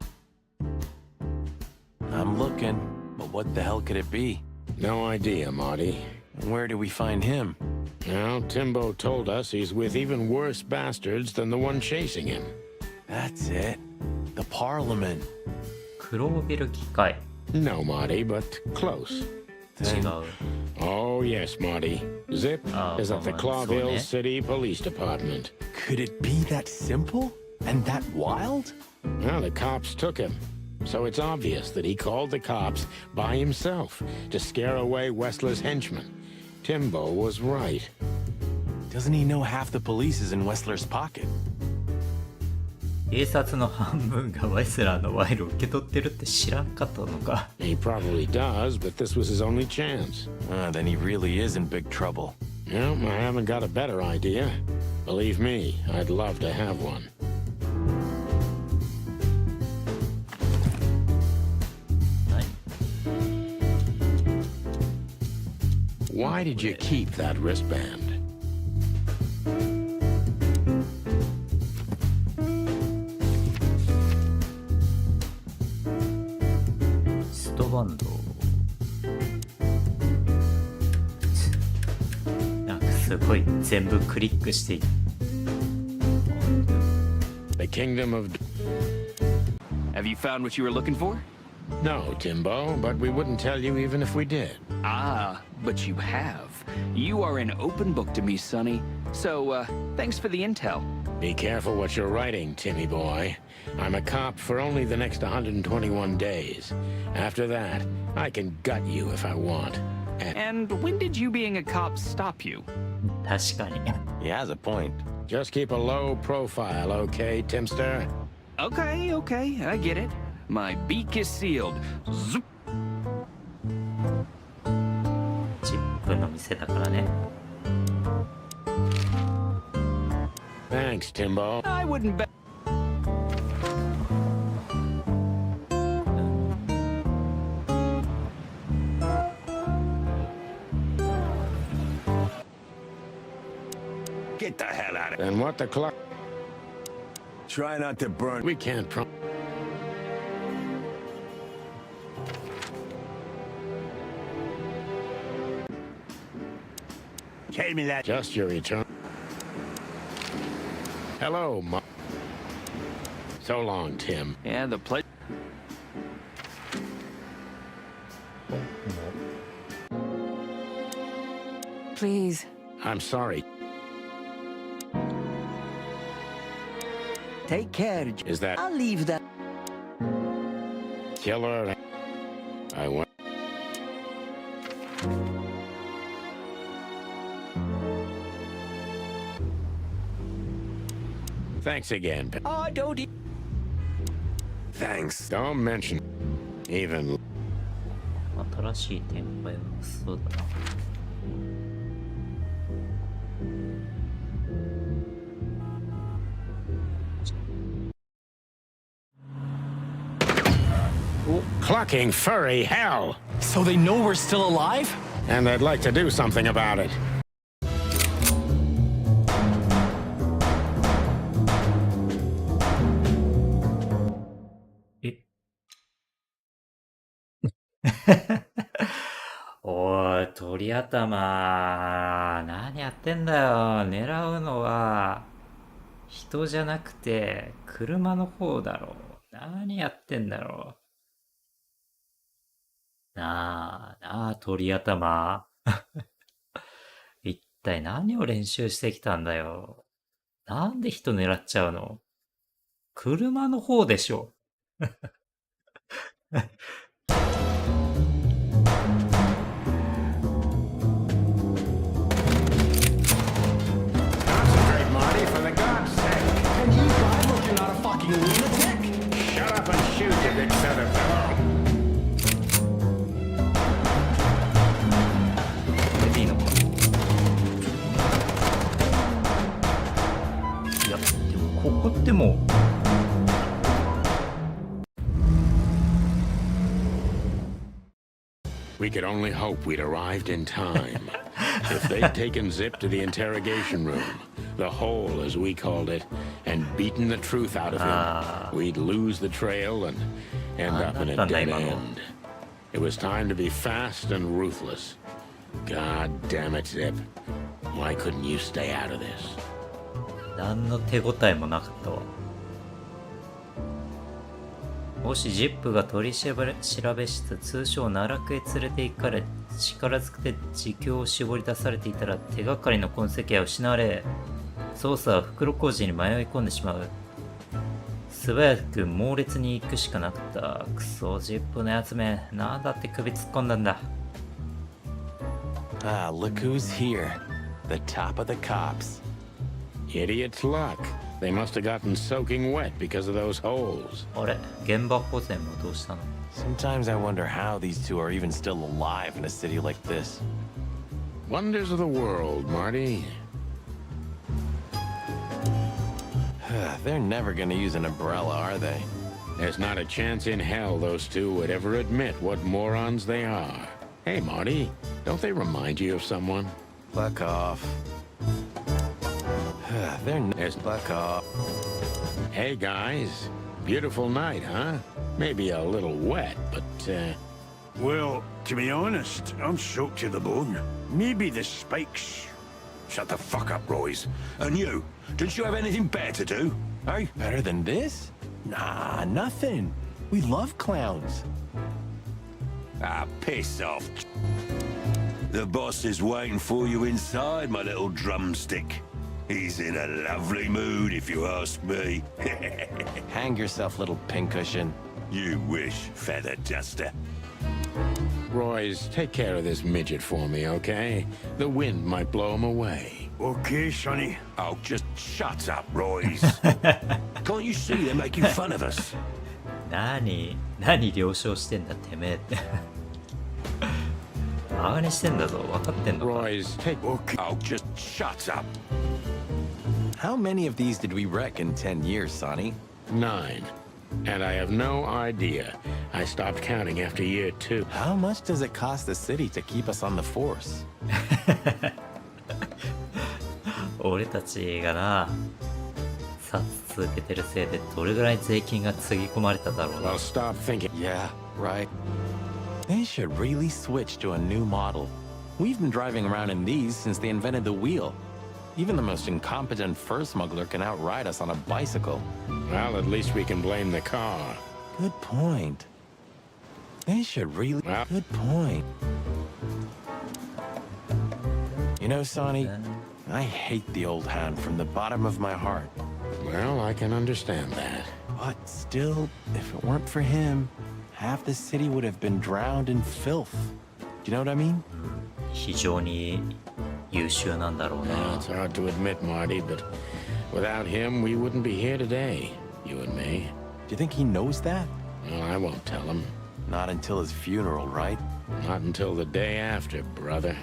I'm looking, but what the hell could it be? No idea, Marty. And where do we find him? Well, Timbo told us he's with even worse bastards than the one chasing him. That's it. The Parliament. 黒帯る機械 No, Marty, but close. 違 Then う Oh, yes, Marty. Zip Oh, is at the come on, Clawville so City Police Department. could it be that simple? And that wild? Well, the cops took him. So it's obvious that he called the cops by himself to scare away Wessler's henchmen. Timbo was right. Doesn't he know half the police is in Wessler's pocket? 警察の半分がワイスラーの賄賂を受け取ってるって知らんかったのか He probably does, but this was his only chance. Then he really is in big trouble. Well, I haven't got a better idea. Believe me, I'd love to have one. Why did you keep that wristband? ストバンドなんかすごい全部クリックしてい The kingdom of... Have you found what you were looking for? No, Timbo, but we wouldn't tell you even if we did. Ah, but you have. You are an open book to me, Sonny. So, thanks for the intel. Be careful what you're writing, Timmy boy. I'm a cop for only the next 121 days. After that, I can gut you if I want. And when did you being a cop stop you? 確かに He has a point. Just keep a low profile, okay, Timster? Okay, I get it. My beak is sealed. Zoop. チップの店だからね Thanks, Timbo. I wouldn't bet. Get the hell out of And what the clock... Try not to burn. We can't Tell me that. Just your return. Hello, So long, Tim. Yeah, the pleasure. Please. I'm sorry. Take care. Is that I'll leave that. killer? I want... Thanks again. Oh, don't. Thanks. Don't mention... Even... 新しい展開はそうだな Clucking furry hell! So they know we're still alive? And they'd like to do something about it. Eh? おい、鳥頭。何やってんだよ。狙うのは、人じゃなくて、車の方だろ。何やってんだろう。なあ、鳥頭。一体何を練習してきたんだよ。なんで人狙っちゃうの？車の方でしょ。Concentrate, Marty, for the God's sake. And you drive like you're not a fucking lunatic? Shut up and shoot, you big feather fellow. これでいいのか。いや、でもここってもう。We could only hope we'd arrived in time. If they'd taken Zip to the interrogation room, the hole as we called it, and and beaten the truth out of him, we'd lose the trail and end up in a dead end. It was time to be fast and ruthless. God damn it, Zip. Why couldn't you stay out of this? 何の手応えもなかったわ。もしジップが取り調べ室通称奈落へ連れて行かれ力ずくで自供を絞り出されていたら手がかりの痕跡は失われ捜査は袋小路に迷い込んでしまう。素早く猛烈に行くしかなかった。クソジップのやつめなんだって首突っ込んだんだ。Ah, look who's here. The top of the cops. Idiot's luck. They must have gotten soaking wet because of those holes. あれ現場保全もどうしたの？ Sometimes I wonder how these two are even still alive in a city like this. Wonders of the world, Marty. They're never gonna use an umbrella, are they? There's not a chance in hell those two would ever admit what morons they are. Hey, Marty, don't they remind you of someone? Fuck off. There's fuck off. Hey, guys. Beautiful night, huh? Maybe a little wet, but, Well, to be honest, I'm soaked to the bone. Maybe the spikes. Shut the fuck up, Royce. And you, don't you have anything better to do? Hey? Better than this? Nah, nothing. We love clowns. Ah, piss off. The boss is waiting for you inside, my little drumstick. He's in a lovely mood, if you ask me. Hang yourself, little pincushion. You wish, feather duster. Royce, take care of this midget for me, okay? The wind might blow him away. Okay, Sonny. Oh, just shut up, Royce. Can't you see they're making fun of us? 何了承してんだてめえってバカにしてんだぞ分かってんのか Royce, take... Okay. Oh, just shut up. How many of these did we wreck in 10 years, Sonny? 9. And I have no idea. I stopped counting after year 2. How much does it cost the city to keep us on the force? 俺たちがな殺続けてるせいでどれぐらい税金がつぎ込まれただろうな Well, stop thinking. Yeah, right. They should really switch to a new model. We've been driving around in these since they invented the wheel. Even the most incompetent fur smuggler can outride us on a bicycle. Well, at least we can blame the car. Good point. They should really... Well- Good point. You know, Sonny, I hate the old hound from the bottom of my heart. Well, I can understand that. But still, if it weren't for him, half the city would have been drowned in filth. Do you know what I mean? 非常に優秀なんだろう Well, な it's hard to admit, Marty, but without him, we wouldn't be here today, you and me. Do you think he knows that? Well, I won't tell him. Not until his funeral, right? Not until the day after, brother.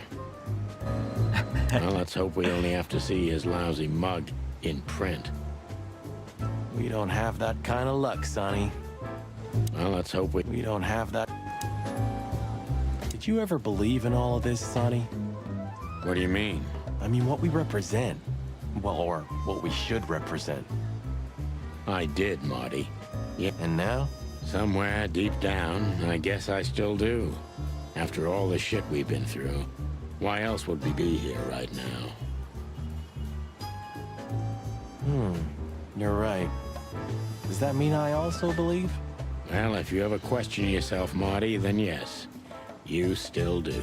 Well, let's hope we only have to see his lousy mug in print. We don't have that kind of luck, Sonny. Well, let's hope we... We don't have that. Did you ever believe in all of this, Sonny? What do you mean? I mean, what we represent. Well, or what we should represent. I did, Marty. Yeah, And now? somewhere deep down, I guess I still do. After all the shit we've been through, why else would we be here right now? You're right. Does that mean I also believe? Well, if you ever question yourself, Marty, then yes, you still do.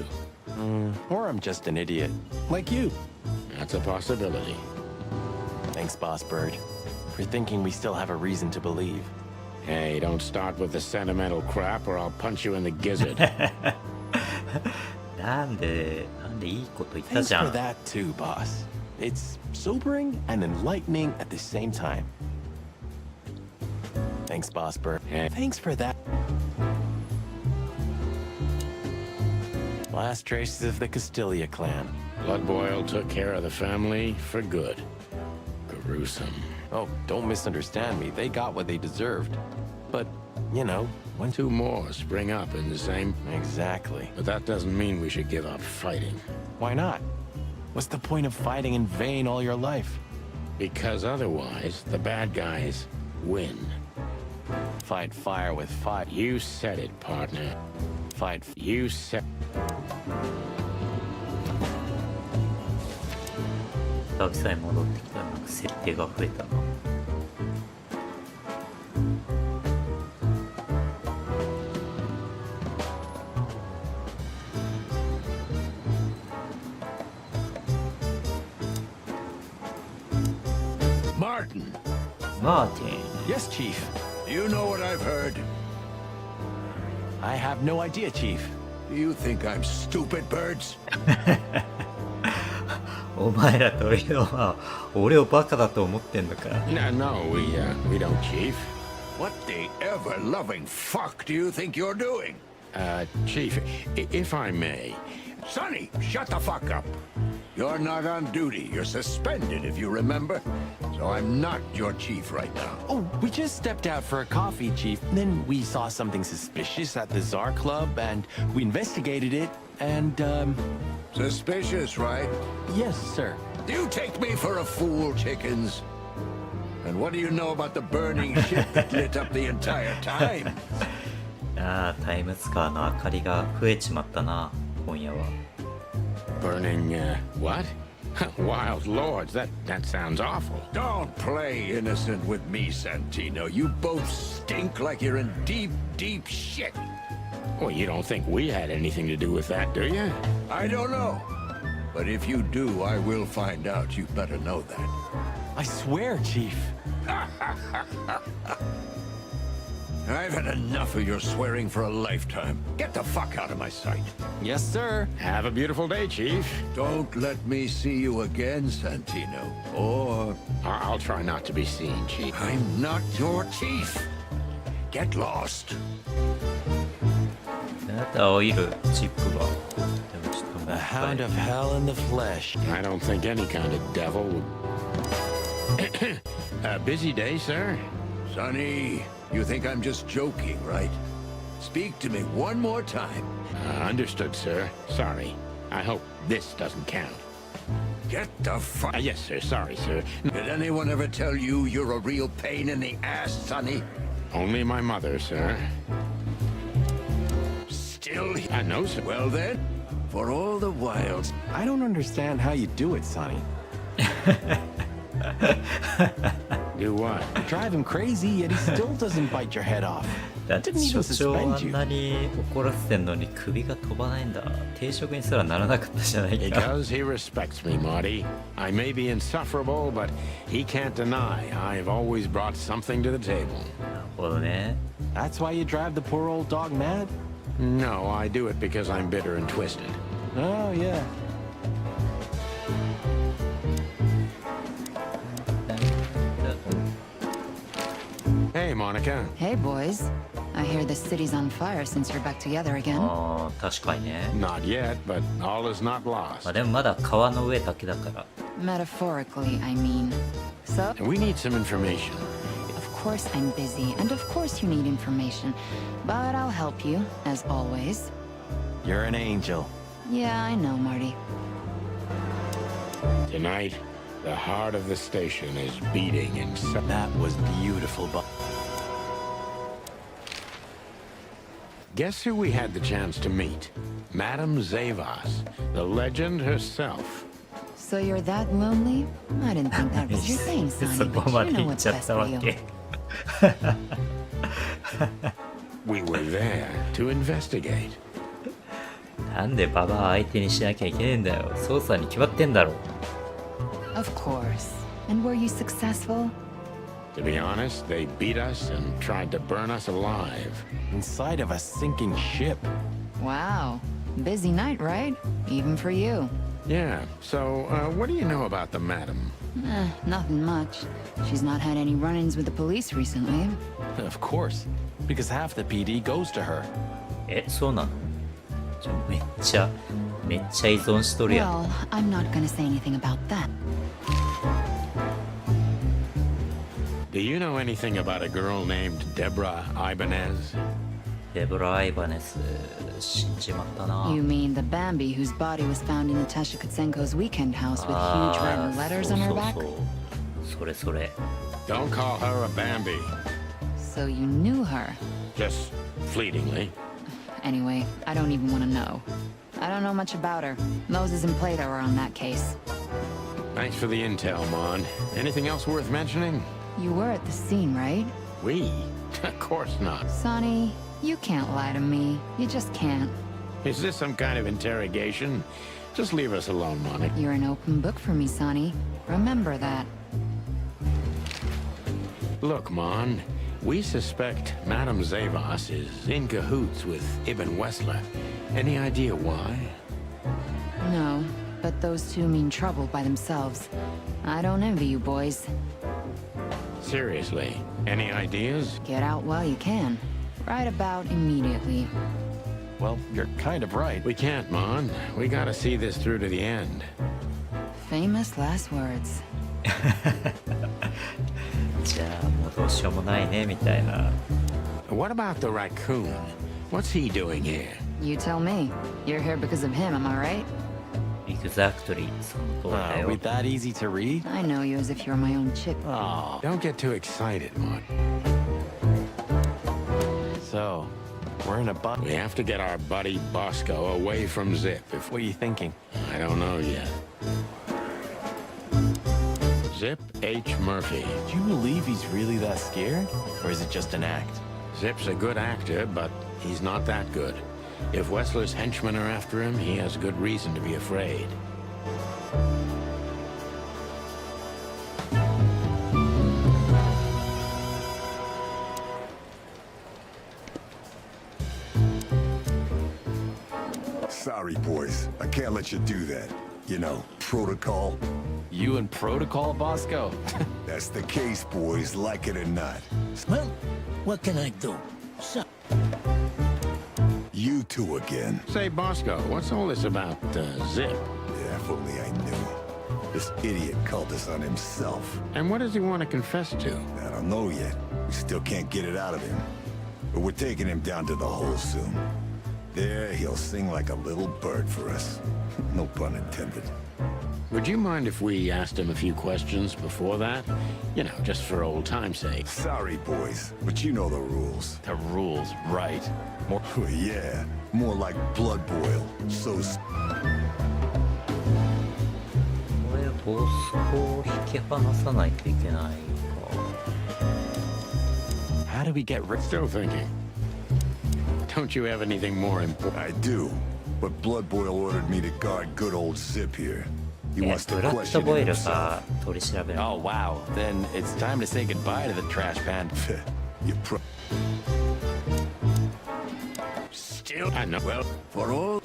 Or I'm just an idiot. Like you. That's a possibility. Thanks, Boss Bird, for thinking we still have a reason to believe. Hey, don't start with the sentimental crap or I'll punch you in the gizzard. なんでいいこと言った Thanks じゃ for ん that too, boss. It's sobering and enlightening at the same time. Thanks, Boss Bird. Hey. Thanks for that. Last traces of the Castilia clan. Blood Boil took care of the family for good. Gruesome. Oh, don't misunderstand me. They got what they deserved. But, you know, when... 2 more spring up in the same... Exactly. But that doesn't mean we should give up fighting. Why not? What's the point of fighting in vain all your life? Because otherwise, the bad guys win. Fight fire with fire. You said it, partner. You said... 久々に戻ってきたらなんか設定が増えたな。Martin, マーティン。 Yes, Chief. you know what I've heard? I have no idea, Chief. Do you think I'm stupid, birds? お前らというのは俺をバカだと思ってんのか。 No, we don't, Chief. What the ever-loving fuck do you think you're doing? Chief, if I may... Sonny, shut the fuck up. You're not on duty. You're suspended, if you remember. So I'm not your chief right now. Oh, we just stepped out for a coffee, Chief. Then we saw something suspicious at the Czar Club, and we investigated it, and, Suspicious, right? yes, sir. Do you take me for a fool, chickens? And what do you know about the burning ship that lit up the entire time? ああ、タイムスカーの明かりが増えちまったな、今夜は。Burning, what? Wild lords, that sounds awful. Don't play innocent with me, Santino. You both stink like you're in deep, deep shit. Well, you don't think we had anything to do with that, do you? I don't know. But if you do, I will find out. You better know that. I swear, Chief. I've had enough of your swearing for a lifetime. Get the fuck out of my sight. Yes, sir. Have a beautiful day, Chief. Don't let me see you again, Santino. Or I'll try not to be seen, Chief. I'm not your chief. Get lost. あなた青いるチップが。でもちょっと The hound of hell in the flesh. I don't think any kind of devil would... A busy day, sir? Sonny, you think I'm just joking, right? Speak to me one more time. Understood, sir. Sorry. I hope this doesn't count. Get the fuck... Yes, sir. Sorry, sir. Did anyone ever tell you you're a real pain in the ass, Sonny? Only my mother, sir. Still... No, sir. Well then, for all the wilds... I don't understand how you do it, Sonny. Do what? Drive him crazy, yet he still doesn't bite your head off. だって Didn't even 所長あ suspend ん you. なに怒らせてんのに首が飛ばないんだ。定職にすらならなかったじゃないか。 Because he respects me, Marty. I may be insufferable, but he can't deny I've always brought something to the table. なるほどね。 That's why you drive the poor old dog mad? No, I do it because I'm bitter and twisted. Oh, yeah. Hey, Monica. Hey, boys. I hear the city's on fire since you're back together again. ああ、確かにね。 Not yet, but all is not ま lost. あでもまだ川の上だけだから。 Metaphorically, I mean. So, We need some information. of course I'm busy, and of course you need information. But I'll help you, as always. You're an angel. Yeah, I know, Marty. Tonight, the heart of the station is beating in... That was beautiful, but... Guess who we had the chance to meet? Madame Zavas, the legend herself. So you're that lonely? I didn't think that was your thing, そ Sonny, こ but ま you で know 行っ what's ちゃっ best た for わ you. け。 We were there to investigate. なんでババア相手にしなきゃいけねえんだよ。捜査に決まってんだろ。 Of course. And were you successful? To be honest, they beat us and tried to burn us alive. Inside of a sinking ship. Wow. Busy night, right? Even for you. Yeah, so what do you know about the madam? Nothing much. She's not had any run-ins with the police recently. Of course. Because half the PD goes to her. え、そうなの？めっちゃ依存しとるやん。 Well, I'm not gonna say anything about that. Do you know anything about a girl named Deborah Ibanez? デブラ・アイバネス死んじまったな。 You mean the Bambi whose body was found in Natasha Kutsenko's weekend house with huge red letters on her back? そそれそれ。 Don't call her a Bambi. So you knew her. Just fleetingly. Anyway, I don't even want to know. I don't know much about her. Moses and Plato are on that case. Thanks for the intel, Mon. Anything else worth mentioning? You were at the scene, right? We? Of course not. Sonny, you can't lie to me. You just can't. Is this some kind of interrogation? Just leave us alone, Monica. You're an open book for me, Sonny. Remember that. Look, Mon, we suspect Madame Zavas is in cahoots with Ibn Wessler. Any idea why? No, but those two mean trouble by themselves. I don't envy you boys. Seriously, any ideas? Get out while you can. Right about immediately. Well, you're kind of right. We can't, Mon. We gotta see this through to the end. Famous last words. じゃあもうどうしようもないねみたいな。 What about the raccoon? What's he doing here? You tell me. You're here because of him, am I right? Exactly その通りだ Are よ。 we that easy to read? I know you as if you're my own chick. Oh. Don't get too excited, Mon. So, we're in a bun. We have to get our buddy Bosco away from Zip. If What are you thinking? I don't know yet. Zip H. Murphy. Do you believe he's really that scared? Or is it just an act? Zip's a good actor, but he's not that good. If Wessler's henchmen are after him, he has good reason to be afraid. Sorry, boys. I can't let you do that. You know, protocol. You and Protocol, Bosco? That's the case, boys, like it or not. Well, what can I do? So, You two again. Say, Bosco, what's all this about, Zip? Yeah, if only I knew. This idiot called us on himself. And what does he want to confess to? I don't know yet. We still can't get it out of him. But we're taking him down to the hole soon. There, he'll sing like a little bird for us. No pun intended. Would you mind if we asked him a few questions before that? You know, just for old time's sake. Sorry, boys, but you know the rules. The rules, right. More Well, yeah, more like blood boil. So これボスコを引き離さないといけないか。 How do we get rid? Still thinking. Don't you have anything more important? I do, but Blood Boil ordered me to guard good old Zip here. He ブ wants to ラッド question ボイ him ル himself. が取り調べる。 Oh, wow. Then it's time to say goodbye to the trash pan. You pro- Still, I know. Well, For all?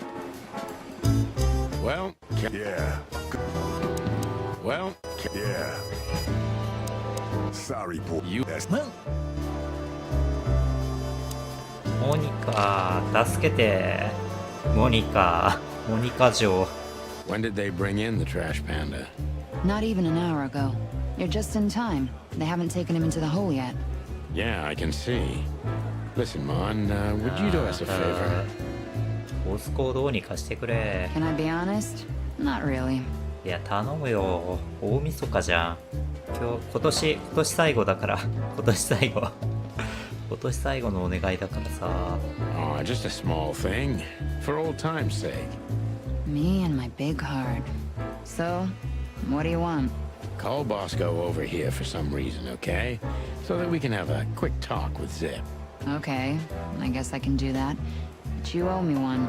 well, Yeah. well. Yeah. Sorry, boy. You- That's モニカ、助けて。モニカ、モニカ城。 When did they bring in the trash panda? Not even an hour ago. You're just in time. They haven't taken him into the hole yet. Yeah, I can see. Listen, Mon, would you do us a favor? ボスコをどうにかしてくれ。 Can I be honest? Not really. いや、頼むよ。大晦日じゃん。今年最後だから。今年最後。今年最後のお願いだからさ。 Oh, just a small thing. For old time's sake. Me and my big heart. So, what do you want? Call Bosco over here for some reason, okay? So that we can have a quick talk with Zip. Okay, I guess I can do that. But you owe me one.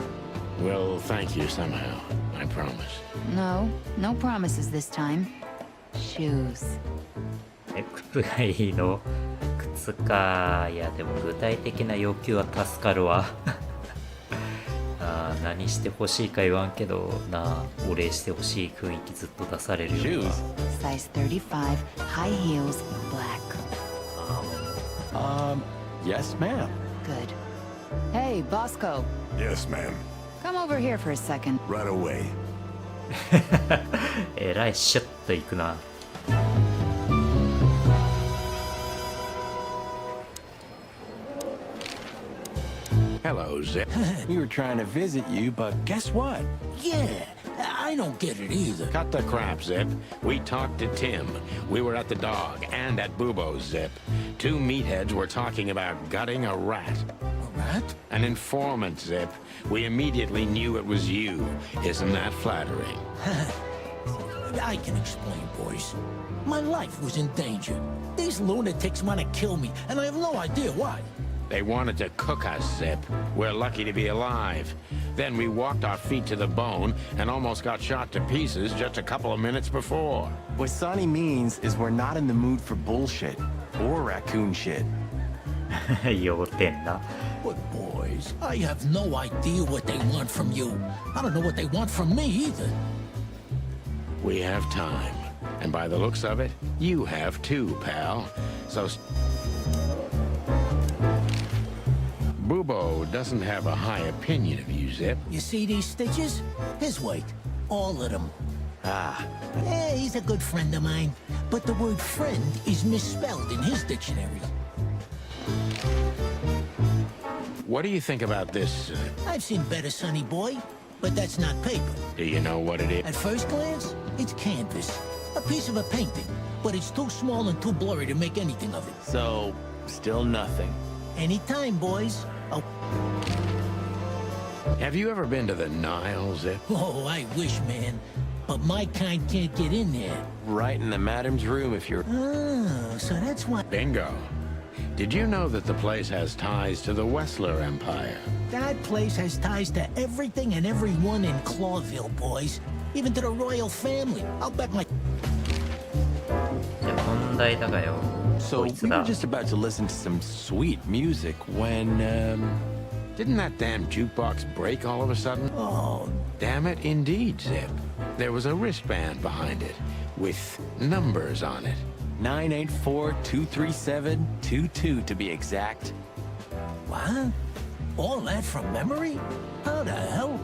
We'll thank you somehow, I promise. No, no promises this time. Shoes. 靴がいいの？靴か。いや、でも具体的な要求は助かるわ。何してほしいか言わんけどな、お礼してほしい雰囲気ずっと出されるような。 Size 35, high heels, black. Yes, ma'am. Good. Hey, Bosco. Yes, ma'am. Come over here for a second. Right away. えらいシュッといくな。 Hello, Zip. We were trying to visit you, but guess what? yeah, I don't get it either. Cut the crap, Zip. We talked to Tim. We were at the dog and at Bubo's, Zip. Two meatheads were talking about gutting a rat. A rat? An informant, Zip. We immediately knew it was you. Isn't that flattering? I can explain, boys. My life was in danger. These lunatics want to kill me, and I have no idea why. They wanted to cook us, Zip. We're lucky to be alive. Then we walked our feet to the bone and almost got shot to pieces just a couple of minutes before. What Sonny means is we're not in the mood for bullshit or raccoon shit. 要点な。 But boys, I have no idea what they want from you. I don't know what they want from me either. We have time. And by the looks of it, you have too, pal. So... Bubo doesn't have a high opinion of you, Zip. You see these stitches? His weight. All of them. Ah, Yeah, he's a good friend of mine. But the word friend is misspelled in his dictionary. what do you think about this? I've seen better, Sonny boy. But that's not paper. Do you know what it is? At first glance, it's canvas. A piece of a painting. But it's too small and too blurry to make anything of it. So, still nothing. Anytime, boys. Oh, Have you ever been to the Nile, Zip? oh, I wish, man. But my kind can't get in there. Right in the madam's room if you're... Oh, so that's why... Bingo. Did you know that the place has ties to the Wessler Empire? That place has ties to everything and everyone in Clawville, boys. Even to the royal family. I'll bet my... じゃあ問題だがよ。 So こいつ we だ were。just about to listen to some sweet music when, Didn't that damn jukebox break all of a sudden? Oh, Damn it, indeed, Zip. There was a wristband behind it, with numbers on it. 984-237-22 to be exact. what? All that from memory? How the hell?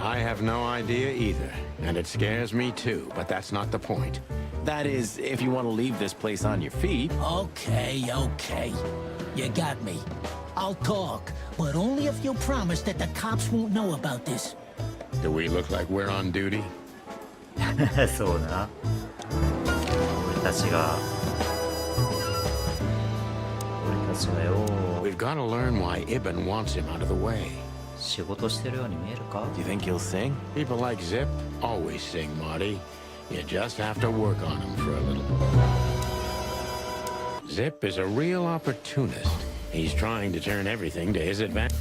I have no idea either, and it scares me too, but that's not the point. That is, if you want to leave this place on your feet. Okay, okay. You got me. I'll talk, but only if you promise that the cops won't know about this. Do we look like we're on duty? そうな。俺たちがよ。 We've got to learn why Ibn wants him out of the way. 仕事してるように見えるか？ Do you think he'll sing? People like Zip always sing, Marty. You just have to work on him for a little. Zip is a real opportunist. He's trying to turn everything to his advantage.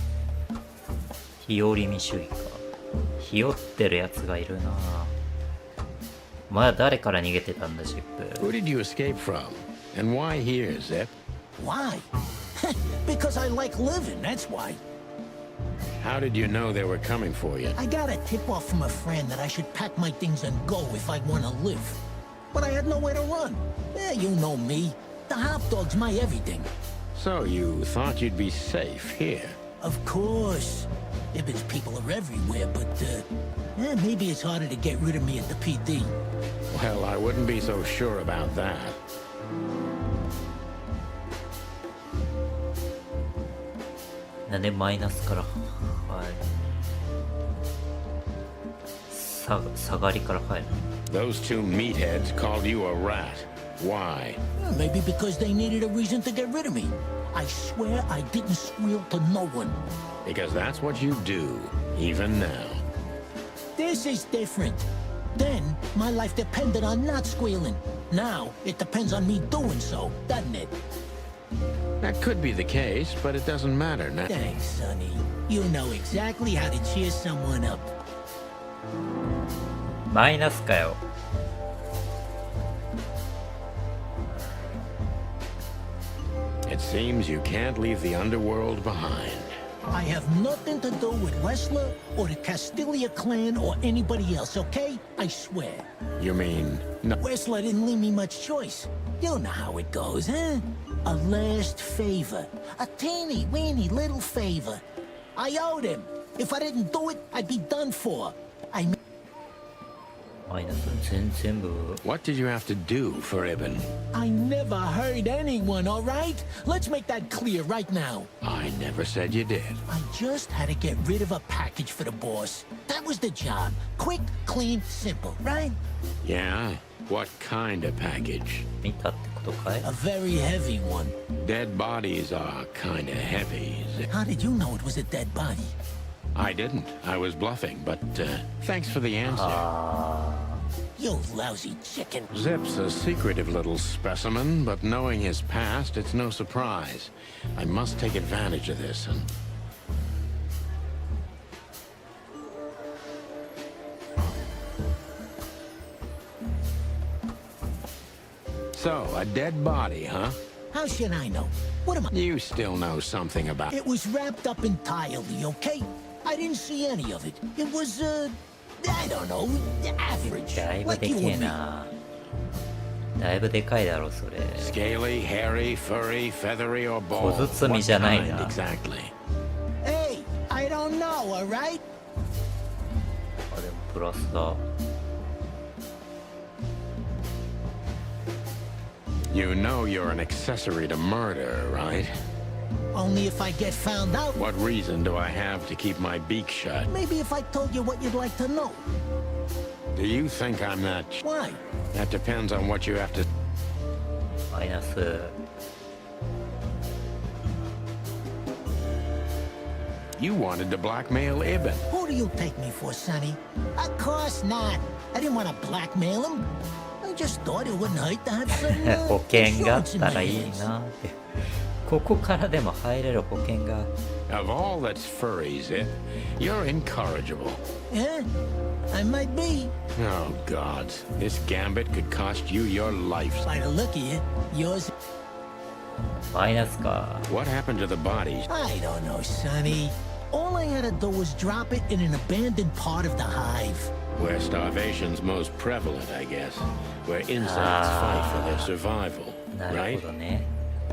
日和見主義か。日和ってるやつがいるな。お前は誰から逃げてたんだ、ジップ。 Who did you escape from? And why here, Zip? Why? Because I like living, that's why. How did you know they were coming for you? I got a tip-off from a friend that I should pack my things and go if I want to live. But I had nowhere to run. You know me. The hot dog's my everything. So you thought you'd be safe here? Of course. Ibn's people are everywhere, but, maybe it's harder to get rid of me at the PD. Well, I wouldn't be so sure about that. なんでマイナスから、はい。下がりから入る。 Those two meatheads called you a rat. Why? Maybe because they needed a reason to get rid of me. I swear I didn't squeal to no one. Because that's what you do, even now. This is different. Then, my life depended on not squealing. Now, it depends on me doing so, doesn't it? That could be the case, but it doesn't matter now. Thanks, Sonny. You know exactly how to cheer someone up. マイナスかよ。 It seems you can't leave the underworld behind. I have nothing to do with Wessler or the Castilia clan or anybody else, okay? I swear. You mean... No. Wessler didn't leave me much choice. You know how it goes, huh? A last favor. A teeny-weeny little favor. I owed him. If I didn't do it, I'd be done for. I mean... マイナス全部。 What did you have to do for Ibn? I never hurt anyone, all right? Let's make that clear right now. I never said you did. I just had to get rid of a package for the boss. That was the job. Quick, clean, simple, right? Yeah? What kind of package? 見たってことかい？ A very heavy one. Dead bodies are kind of heavy. How did you know it was a dead body? I didn't. I was bluffing, but thanks for the answer. You lousy chicken. Zip's a secretive little specimen, but knowing his past, it's no surprise. I must take advantage of this and... So, a dead body, huh? How should I know? What am I? You still know something about... It was wrapped up entirely, okay? I didn't see any of it. It was, I don't know, average. だいぶ Like で you けえ and me. な。だいぶでかいだろそれ。 Scaly, hairy, furry, feathery, or bald? 小包みじゃないな。 What kind exactly? Hey, I don't know, all right? あ、でもプラスだ。 You know you're an accessory to murder, right? Only if I get found out. What reason do I have to keep my beak shut? Maybe if I told you what you'd like to know. Do you think I'm that... Why? That depends on what you have to... マイナス。 You wanted to blackmail Ibn. Who do you take me for, Sonny? Of course not. I didn't want to blackmail him. I just thought it wouldn't hurt to have some 保険があっ insurance in た my らいい hands. なって。ここからでも入れる保険が。 Of all that's furry, Zip, you're incorrigible. Yeah, I might be. Oh, God. This gambit could cost you your life. By the look of you, yours. マイナスか。 What happened to the bodies? I don't know, Sonny. All I had to do was drop it in an abandoned part of the hive. Where starvation's most prevalent, I guess. Where insects fight for their survival, なる right? ほどね。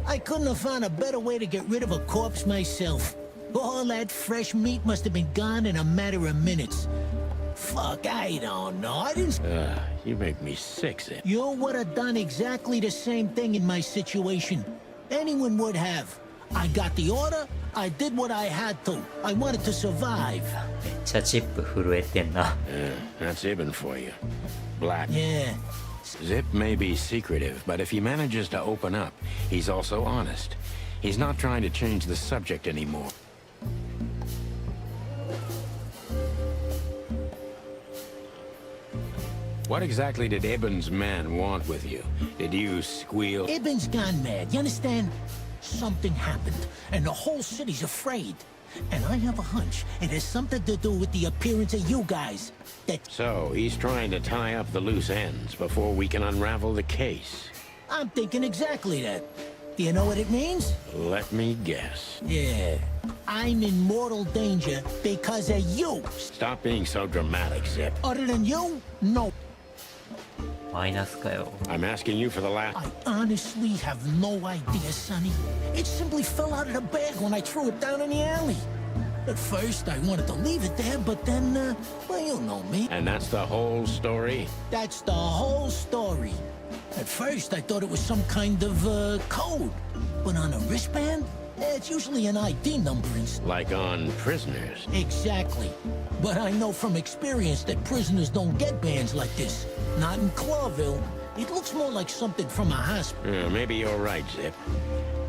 I couldn't have found a better way to get rid of a corpse myself. All that fresh meat must have been gone in a matter of minutes. Fuck, I don't know. I didn't... You make me sick, Zip. You would have done exactly the same thing in my situation. Anyone would have. I got the order. I did what I had to. I wanted to survive. めっちゃチップ震えてんな。 That's Ibn for you. Black. Yeah. Zip may be secretive, but if he manages to open up, he's also honest. He's not trying to change the subject anymore. What exactly did Ibn's man want with you? Did you squeal? Ibn's gone mad, you understand? Something happened, and the whole city's afraid. And I have a hunch it has something to do with the appearance of you guys. That So, he's trying to tie up the loose ends before we can unravel the case. I'm thinking exactly that. Do you know what it means? Let me guess. Yeah. I'm in mortal danger because of you. Stop being so dramatic, Zip. Other than you, no. マイナスかよ。 I'm asking you for the last... I honestly have no idea, Sonny. It simply fell out of the bag when I threw it down in the alley. At first, I wanted to leave it there, but then, well, you know me. And that's the whole story? That's the whole story. At first, I thought it was some kind of, code. But on a wristband, it's usually an ID number instead. Like on prisoners? Exactly. But I know from experience that prisoners don't get bands like this. Not in Clawville. It looks more like something from a hospital. Maybe you're right, Zip.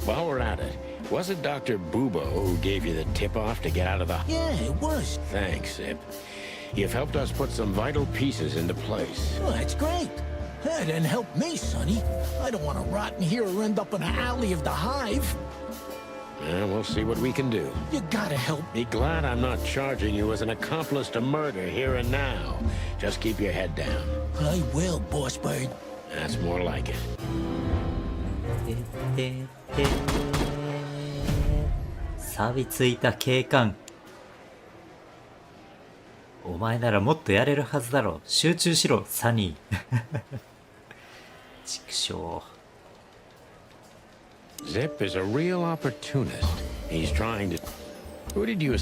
While we're at it, was it Dr. Bubo who gave you the tip-off to get out of the... Yeah, it was. Thanks, Zip. You've helped us put some vital pieces into place. Well, that's great. That didn't help me, Sonny. I don't want to rot in here or end up in an alley of the hive. We'll see what we can do. You gotta help. Be glad I'm not charging you as an accomplice to murder here and now. Just keep your head down. I will, Boss Bird. That's more like it. 錆びついた警官。お前ならもっとやれるはずだろ。集中しろ、サニー。畜生。 Zip is a real opportunist. He's trying to... Who did you...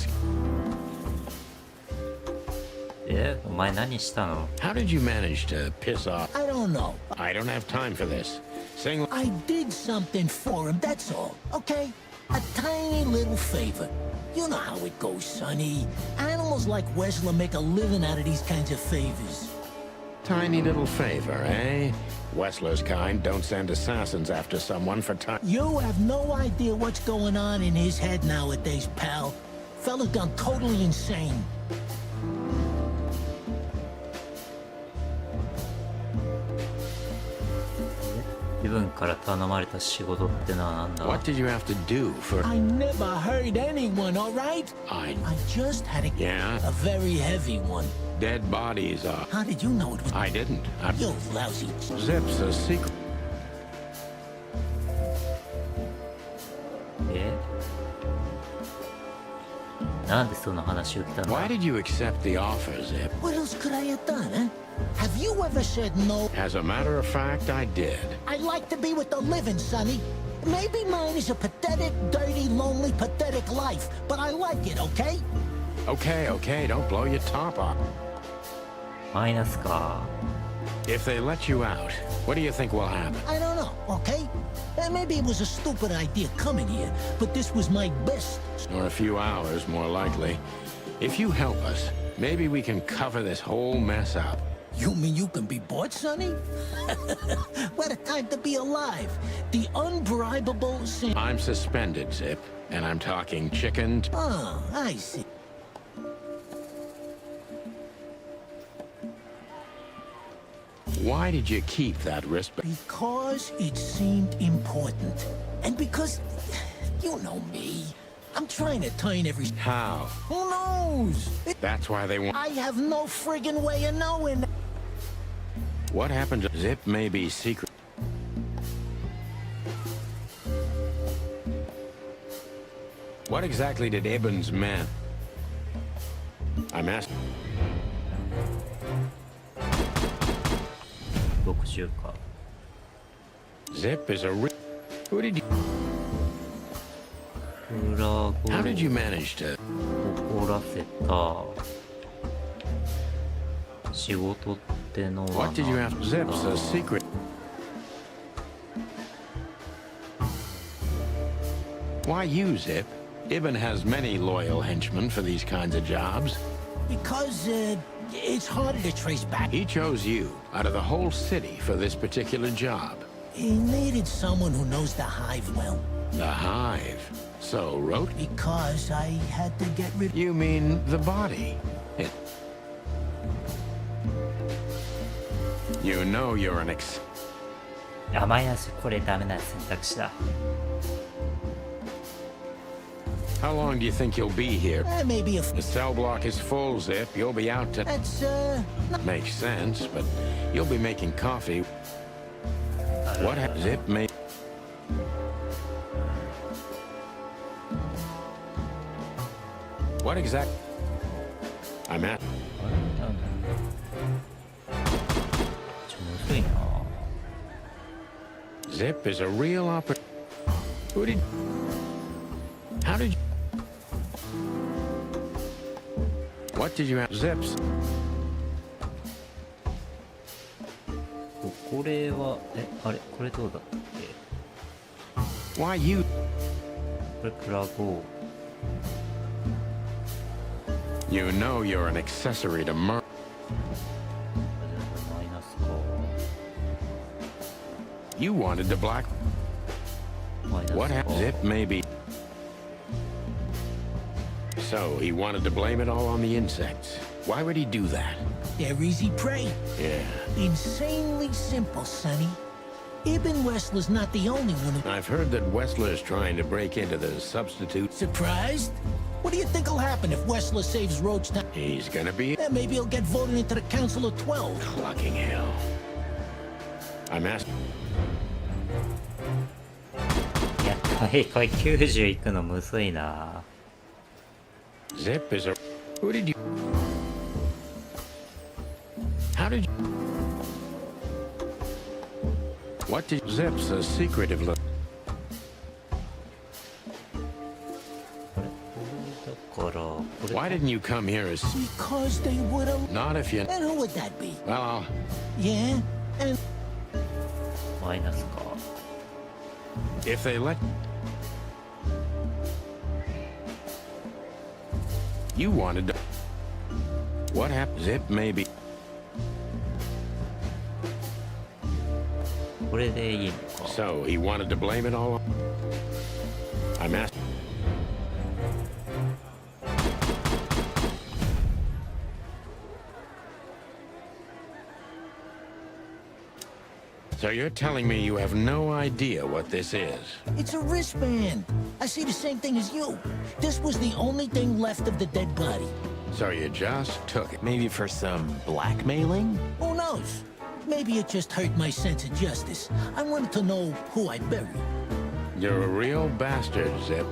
え、お前何したの？ How did you manage to piss off? I don't know. I don't have time for this. Sing. I did something for him, that's all, okay? A tiny little favor. You know how it goes, Sonny. Animals like Wessler make a living out of these kinds of favors. Tiny little favor, eh? Wessler's kind don't send assassins after someone for time. You have no idea what's going on in his head nowadays, pal. Fella's gone totally insane. 自分から頼まれた仕事ってのはなんだ？ What did you have to do for... I never hurt anyone, all right? I just had a... Yeah? A very heavy one. Dead bodies are... How did you know it was... I didn't. You lousy... Zip's a secret. え？なんでその話を聞いたんだ？ Why did you accept the offer, Zip? What else could I have done, huh? Have you ever said no? As a matter of fact, I did. I like to be with the living, Sonny. Maybe mine is a pathetic, dirty, lonely, pathetic life, but I like it, okay? Okay, don't blow your top off. マイナスか。 If they let you out, what do you think will happen? I don't know, okay? Maybe it was a stupid idea coming here, but this was my best. Or a few hours, more likely. If you help us, maybe we can cover this whole mess up. You mean you can be bought, Sonny? What a time to be alive. The unbribable sin. I'm suspended, Zip, and I'm talking chicken. Oh, I see. Why did you keep that wristband? Because it seemed important. And because, you know me, I'm trying to turn every... How? Who knows? That's why they want... I have no friggin' way of knowing. What happened to Zip may be secret. What exactly did Ibn's man... I'm asking... 60か。 Zip is a re... Who did you... 裏声 How did you manage to... 怒らせた仕事ってのは What did you have... Zip's a secret... Why you, Zip? Ibn has many loyal henchmen for these kinds of jobs. Because, it's harder to trace back. He chose you out of the whole city for this particular job. He needed someone who knows the hive well. The hive. So, wrote... Because I had to get rid... You mean the body? You know you're an ex... あ、マイナス、これダメな選択肢だ。 How long do you think you'll be here? Maybe a... The cell block is full, Zip. You'll be out to... That's, Makes sense, but you'll be making coffee. What has Zip made? What exact... I'm at... ちょ、むずいな。 Zip is a real Who did... How did you... What did you have? Zips. これは、あれ、これどうだったっけ？ Why you... これプラゴ You know you're an accessory to murder. マイナスか。 You wanted to black... マイナスか。 What happened? Zip maybe... So, he wanted to blame it all on the insects. Why would he do that? They're easy prey. Yeah. Insanely simple, Sonny. Ibn Wessler's not the only one who... I've heard that Wessler's trying to break into the substitute... Surprised? What do you think will happen if Wessler saves Roachtown? He's gonna be... Maybe he'll get voted into the Council of 12. Clucking hell. I'm asking... いや、これ90いくのむずいな。 Zip is a... Who did you... How did you... What did... Zip's a secretive look. これだから、これ Why didn't you come here as... Because they would have... Not if you... And who would that be? Well, Yeah? And マイナスか。 if they let... You wanted to... What happened? Zip, maybe. これでいいのか。 So, he wanted to blame it all on... I'm asking... So you're telling me you have no idea what this is? it's a wristband. I see the same thing as you. This was the only thing left of the dead body. So you just took it. Maybe for some blackmailing? Who knows? Maybe it just hurt my sense of justice. I wanted to know who I buried. You're a real bastard, Zip.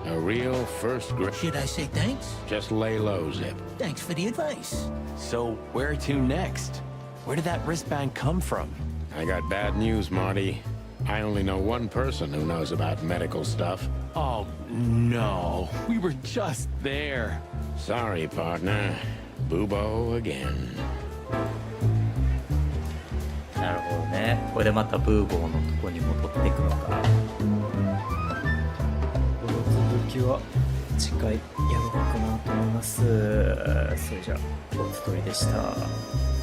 A real first-grade... Should I say thanks? Just lay low, Zip. Thanks for the advice. So where to next? Where did that wristband come from? I got bad news, Marty. I only know one person who knows about medical stuff. Oh, no. We were just there. Sorry, partner. Boobo again. なるほどね。これでまたブーボーのとこに戻っていくのか。この続きは次回やろうかなと思います。それじゃあ、おつとりでした。